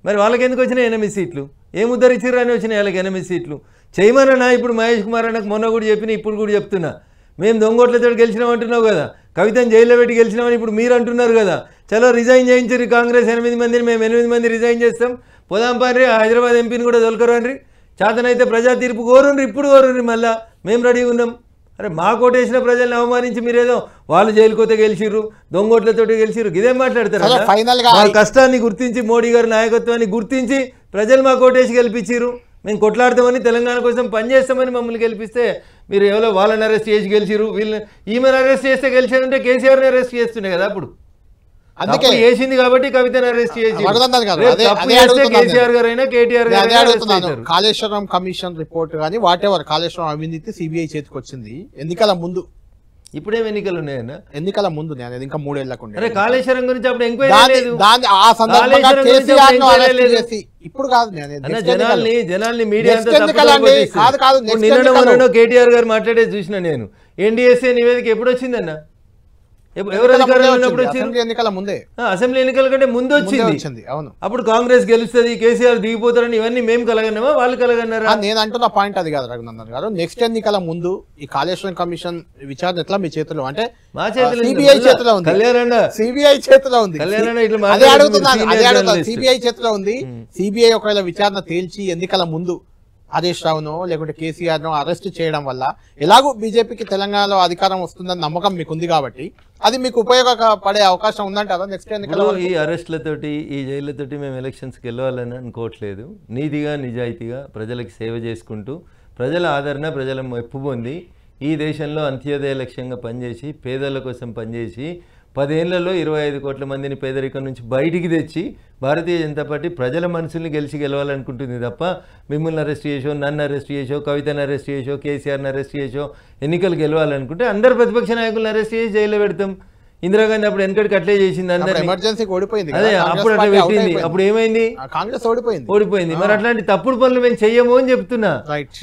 మరి వాళ్ళకి ఎందుకు వచ్చినాయి 8 సీట్లు? ఏం ఉద్ధరించారు అని వచ్చినాయి వాళ్ళకి 8 సీట్లు? చేయమన్నా ఇప్పుడు మహేష్ కుమార్ అన్నకు మొన్న కూడా చెప్పిన, ఇప్పుడు కూడా చెప్తున్నా, మేము దొంగోట్లతో గెలిచినాం అంటున్నావు కదా, కవితను జైల్లో పెట్టి గెలిచినామని ఇప్పుడు మీరు అంటున్నారు కదా. చలో రిజైన్ చేయించారు కాంగ్రెస్ 8 మందిని, మేము 8 మంది రిజైన్ చేస్తాం, పోదాం పారి హైదరాబాద్ ఎంపీని కూడా దొలకరండి, చేతనైతే ప్రజా తీర్పు కోరుండ్రి, ఇప్పుడు కోరుండ్రి, మళ్ళా మేము రెడీగా ఉన్నాం. అరే మా కోటేసిన ప్రజల్ని అవమానించి మీరేదో వాళ్ళు జైలుకోతే గెలిచిర్రు, దొంగోట్లతో గెలిచిర్రు, ఇదేం మాట్లాడతారు? మా కష్టాన్ని గుర్తించి మోడీ గారి నాయకత్వాన్ని గుర్తించి ప్రజలు మా కోటేసి గెలిపించారు, మేము కొట్లాడతామని తెలంగాణ కోసం పనిచేస్తామని మమ్మల్ని గెలిపిస్తే మీరు ఎవరో వాళ్ళని అరెస్ట్ చేసి గెలిచిరు, వీళ్ళని ఈమెను అరెస్ట్ చేస్తే గెలిచారంటే కేసీఆర్ని అరెస్ట్ చేస్తుండే కదా. అప్పుడు అందుకే చేసింది కాబట్టి కవితను అరెస్ట్ చేసి కేసీఆర్ గారైనా కేటీఆర్ గారు. కాళేశ్వరం కమిషన్ రిపోర్ట్ కానీ వాటెవర్ కాళేశ్వరం అవినీతి సిబిఐ చేతికి వచ్చింది ఎన్నికల ముందు. ఇప్పుడేం ఎన్నికలు ఉన్నాయన్న? ఎన్నికల ముందు నేను ఇంకా 3 ఏళ్లకు అరే కాళేశ్వరం గురించి అప్పుడు ఎంక్వైరీ లేదు, ఇప్పుడు కాదు. జనాల్ని మీడియా నిన్న కేటీఆర్ గారు మాట్లాడేది చూసిన నేను. ఎన్డీఎస్ఏ నివేదిక ఎప్పుడు వచ్చిందన్న? ఎవరు అధికారంలో ఉన్నప్పుడు వచ్చింది? ఎన్నికల ముందే, అసెంబ్లీ ఎన్నికల కంటే ముందు వచ్చింది. అవును, అప్పుడు కాంగ్రెస్ గెలుస్తుంది, కేసీఆర్ దిగిపోతారని ఇవన్నీ మేము కలగన్నామా వాళ్ళు కలగన్నారా? నేను అంటున్న పాయింట్ అది కాదు రఘునందన్ గారు. నెక్స్ట్ ఎన్నికల ముందు ఈ కాళేశ్వరం కమిషన్ విచారణ ఎట్లా మీ చేతిలో? అంటే మా చేతిలో, సిబిఐ చేతిలో ఉంది. కళ్యాణ్ సిబిఐ చేతిలో ఉంది. అదే అడుగుతున్నాను, సిబిఐ చేతిలో ఉంది. సిబిఐ ఒకవేళ విచారణ తేల్చి ఎన్నికల ముందు హరీష్ రావునో లేకుంటే కేసీఆర్ నో అరెస్ట్ చేయడం వల్ల ఎలాగో బీజేపీకి తెలంగాణలో అధికారం వస్తుందని నమ్మకం మీకు ఉంది కాబట్టి అది మీకు ఉపయోగపడే అవకాశం ఉందంటారా నెక్స్ట్ ఎన్నికల్లో? ఈ అరెస్ట్లతోటి ఈ జైళ్లతోటి మేము ఎలక్షన్స్కి వెళ్ళాలని అనుకోవట్లేదు. నీతిగా నిజాయితీగా ప్రజలకు సేవ చేసుకుంటూ ప్రజల ఆదరణ ప్రజల మెప్పు పొంది ఈ దేశంలో అంత్యోదయ లక్ష్యంగా పనిచేసి పేదల కోసం పనిచేసి 10 ఏళ్లలో 25 కోట్ల మందిని పేదరికం నుంచి బయటికి తెచ్చి భారతీయ జనతా పార్టీ ప్రజల మనసుల్ని గెలవాలనుకుంటుంది తప్ప మిమ్మల్ని అరెస్ట్ చేసో, నన్ను అరెస్ట్ చేసో, కవితను అరెస్ట్ చేసో, కేసీఆర్ని అరెస్ట్ చేసో ఎన్నికలు గెలవాలనుకుంటే అందరు ప్రతిపక్ష నాయకులను అరెస్ట్ చేసి జైల్లో పెడతాం. ఇందిరాగాంధీ అప్పుడు వెనకటికి అట్లే చేసింది, అందరూ ఎమర్జెన్సీకి ఓడిపోయింది. అదే అప్పుడు అట్లా పెట్టింది. అప్పుడు ఏమైంది? కాంగ్రెస్ ఓడిపోయింది. మరి అట్లాంటి తప్పుడు పనులు మేము చెయ్యము అని చెప్తున్నా.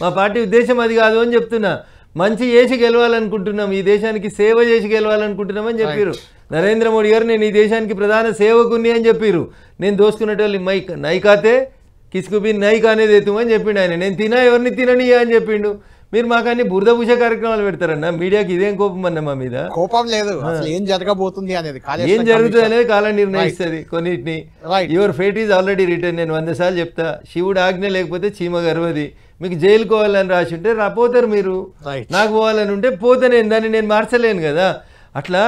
మా పార్టీ ఉద్దేశం అది కాదు అని చెప్తున్నా. మంచి చేసి గెలవాలనుకుంటున్నాం, ఈ దేశానికి సేవ చేసి గెలవాలనుకుంటున్నాం అని చెప్పారు నరేంద్ర మోడీ గారు. నేను ఈ దేశానికి ప్రధాన సేవకుని అని చెప్పారు. నేను దోసుకునేటోళ్ళు నైకాతే కిసుకుబి నైక్ అనేది ఎత్తుమని చెప్పిండు ఆయన. నేను తినా ఎవరిని తినని అని చెప్పిండు. మీరు మాకన్నీ బురద పూస కార్యక్రమాలు పెడతారన్న. మీడియాకి ఇదేం కోపం అన్న? మా మీద కోపం లేదు, ఏం జరగబోతుంది అనేది, ఏం జరుగుతుంది అనేది కాలం నిర్ణయిస్తుంది కొన్నిటిని. Your fate is already return. నేను 100 సార్లు చెప్తా, శివుడు ఆజ్ఞ లేకపోతే చీమ గర్వది. మీకు జైలు పోవాలని రాసి ఉంటే పోతారు మీరు, నాకు పోవాలని ఉంటే పోతే దాన్ని నేను మార్చలేను కదా. అట్లా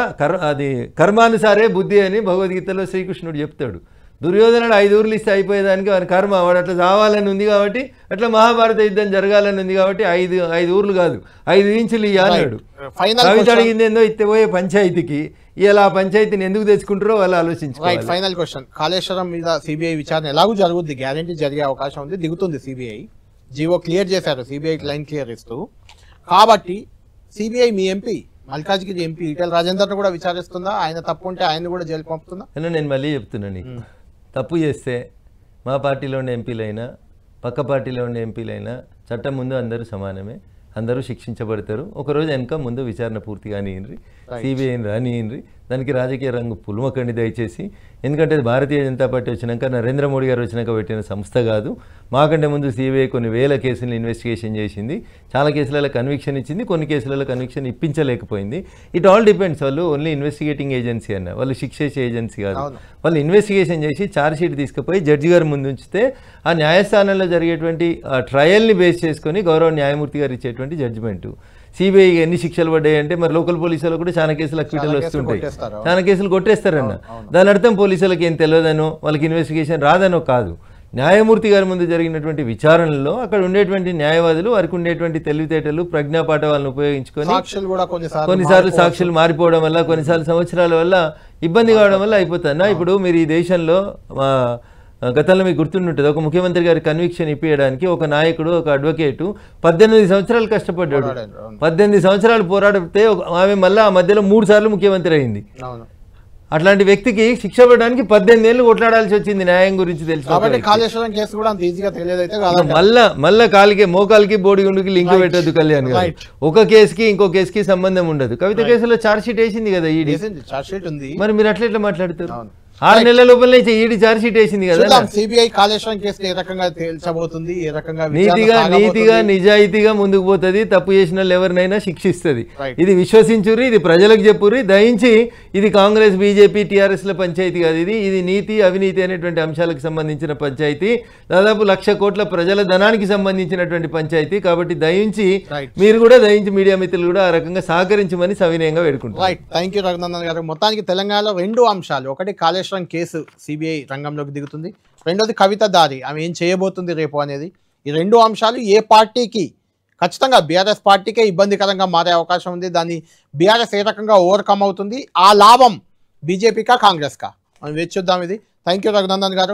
అది కర్మానుసారే బుద్ధి అని భగవద్గీతలో శ్రీకృష్ణుడు చెప్తాడు. దుర్యోధనుడు 5 ఊర్లు ఇస్తే అయిపోయేదానికి వారి కర్మ, వాడు అట్లా చావాలని ఉంది కాబట్టి, అట్లా మహాభారత యుద్ధం జరగాలని ఉంది కాబట్టి 5 ఊర్లు కాదు 5 ఇంచులు ఇవ్వాలన్నాడు. కవిత అడిగింది ఏందో ఇస్తే పోయే పంచాయతీకి, ఇలా ఆ పంచాయతీని ఎందుకు తెచ్చుకుంటారో వాళ్ళు ఆలోచించుకోవాలి. ఫైనల్ క్వశ్చన్, కాళేశ్వరం మీద సిబిఐ విచారణ ఎలాగూ జరుగుద్ది, గ్యారంటీ జరిగే అవకాశం ఉంది, దిగుతుంది సిబిఐ, జీవో క్లియర్ చేశారు సిబిఐ లైన్ క్లియర్ ఇస్తూ. కాబట్టి సిబిఐ మీ ఎంపీ మల్కాజ్గిరి ఎంపీ ఈటెల రాజేందర్ను కూడా విచారిస్తుందా? ఆయన తప్పు ఉంటే ఆయన కూడా జైలు పంపుతుందా? నేను మళ్ళీ చెప్తున్నాను, నీకు తప్పు చేస్తే మా పార్టీలో ఉండే ఎంపీలైనా పక్క పార్టీలో ఉండే ఎంపీలైనా చట్టం ముందు అందరూ సమానమే, అందరూ శిక్షించబడతారు. ఒకరోజు వెనక ముందు విచారణ పూర్తి కానియండి, సిబిఐని రానియండి, దానికి రాజకీయ రంగు పులుమకండి దయచేసి. ఎందుకంటే అది భారతీయ జనతా పార్టీ వచ్చినాక, నరేంద్ర మోడీ గారు వచ్చినాక పెట్టిన సంస్థ కాదు. మాకంటే ముందు సిబిఐ కొన్ని వేల కేసులను ఇన్వెస్టిగేషన్ చేసింది, చాలా కేసులలో కన్విక్షన్ ఇచ్చింది, కొన్ని కేసులలో కన్విక్షన్ ఇప్పించలేకపోయింది. It all depends. వాళ్ళు ఓన్లీ ఇన్వెస్టిగేటింగ్ ఏజెన్సీ అన్న, వాళ్ళు శిక్ష చేసే ఏజెన్సీ కాదు. వాళ్ళు ఇన్వెస్టిగేషన్ చేసి ఛార్జ్ షీట్ తీసుకుపోయి జడ్జి గారి ముందు ఉంచితే ఆ న్యాయస్థానంలో జరిగేటువంటి ట్రయల్ని బేస్ చేసుకొని గౌరవ న్యాయమూర్తి గారు ఇచ్చేటువంటి జడ్జిమెంటు. సిబిఐకి ఎన్ని శిక్షలు పడ్డాయి అంటే, మరి లోకల్ పోలీసులు కూడా చాలా కేసులు అక్విటల్ వస్తుంటాయి, చాలా కేసులు కొట్టేస్తారన్న. దాని అర్థం పోలీసులకు ఏం తెలియదనో, వాళ్ళకి ఇన్వెస్టిగేషన్ రాదనో కాదు. న్యాయమూర్తి గారి ముందు జరిగినటువంటి విచారణలో అక్కడ ఉండేటువంటి న్యాయవాదులు వారికి ఉండేటువంటి తెలివితేటలు, ప్రజ్ఞాపాఠవాలను ఉపయోగించుకొని కొన్నిసార్లు సాక్షులు మారిపోవడం వల్ల, కొన్నిసార్లు సంవత్సరాల వల్ల ఇబ్బంది కావడం వల్ల అయిపోతాయి. ఇప్పుడు మీరు ఈ దేశంలో గతంలో మీకు గుర్తుంటుంది, ఒక ముఖ్యమంత్రి గారి కన్విక్షన్ ఇప్పించడానికి ఒక నాయకుడు, ఒక అడ్వకేటు 18 సంవత్సరాలు కష్టపడ్డాడు. 18 సంవత్సరాలు పోరాడితే ఆమె మళ్ళీ ఆ మధ్యలో 3 సార్లు ముఖ్యమంత్రి అయింది. అట్లాంటి వ్యక్తికి శిక్ష పడడానికి 18 ఏళ్ళు కొట్లాడాల్సి వచ్చింది న్యాయం గురించి తెలుసు. మళ్ళా కాలికి మోకాలికి బోడిగుండుకి లింక్ పెట్టద్దు కళ్యాణ్ గారు. ఒక కేసుకి ఇంకో కేసుకి సంబంధం ఉండదు. కవిత కేసులో ఛార్జ్ షీట్ వేసింది కదా ఈడీ, మరి మీరు అట్లా మాట్లాడుతారు? 6 నెలల లోపలనే ఈడీ ఛార్జ్ షీట్ వేసింది కదా. సిబిఐ కాళేశ్వరం కేసు ఏ రకంగా తేల్చబోతుంది, ఏ రకంగా నీతిగా నిజాయితీగా ముందుకు పోతుంది, తప్పు చేసిన వాళ్ళు ఎవరినైనా శిక్షిస్తుంది. ఇది విశ్వసించుర్రి, ఇది ప్రజలకు చెప్పుర్రి, దయించి ఇది కాంగ్రెస్ బీజేపీ టీఆర్ఎస్ల పంచాయతీ కాదు. ఇది నీతి అవినీతి అనేటువంటి అంశాలకు సంబంధించిన పంచాయతీ, దాదాపు 1,00,000 కోట్ల ప్రజల ధనానికి సంబంధించినటువంటి పంచాయతీ. కాబట్టి దయించి మీరు కూడా దయించి మీడియా మిత్రులు కూడా ఆ రకంగా సహకరించమని సవినయంగా వేడుకుంటారు. థ్యాంక్ యూ రఘునందన్ గారు. మొత్తానికి తెలంగాణలో 2 అంశాలు, ఒకటి కాళేశ్వరం కేసు సిబిఐ రంగంలోకి దిగుతుంది, రెండోది కవిత దారి, ఆమె ఏం చేయబోతుంది రేపు అనేది. ఈ 2 అంశాలు ఏ పార్టీకి, ఖచ్చితంగా బీఆర్ఎస్ పార్టీకే ఇబ్బందికరంగా మారే అవకాశం ఉంది. దాన్ని బీఆర్ఎస్ ఏ రకంగా ఓవర్కమ్ అవుతుంది, ఆ లాభం బీజేపీకా కాంగ్రెస్కా, మనం వేచి చూద్దాం. ఇది థ్యాంక్ యూ రఘునందన్ గారు.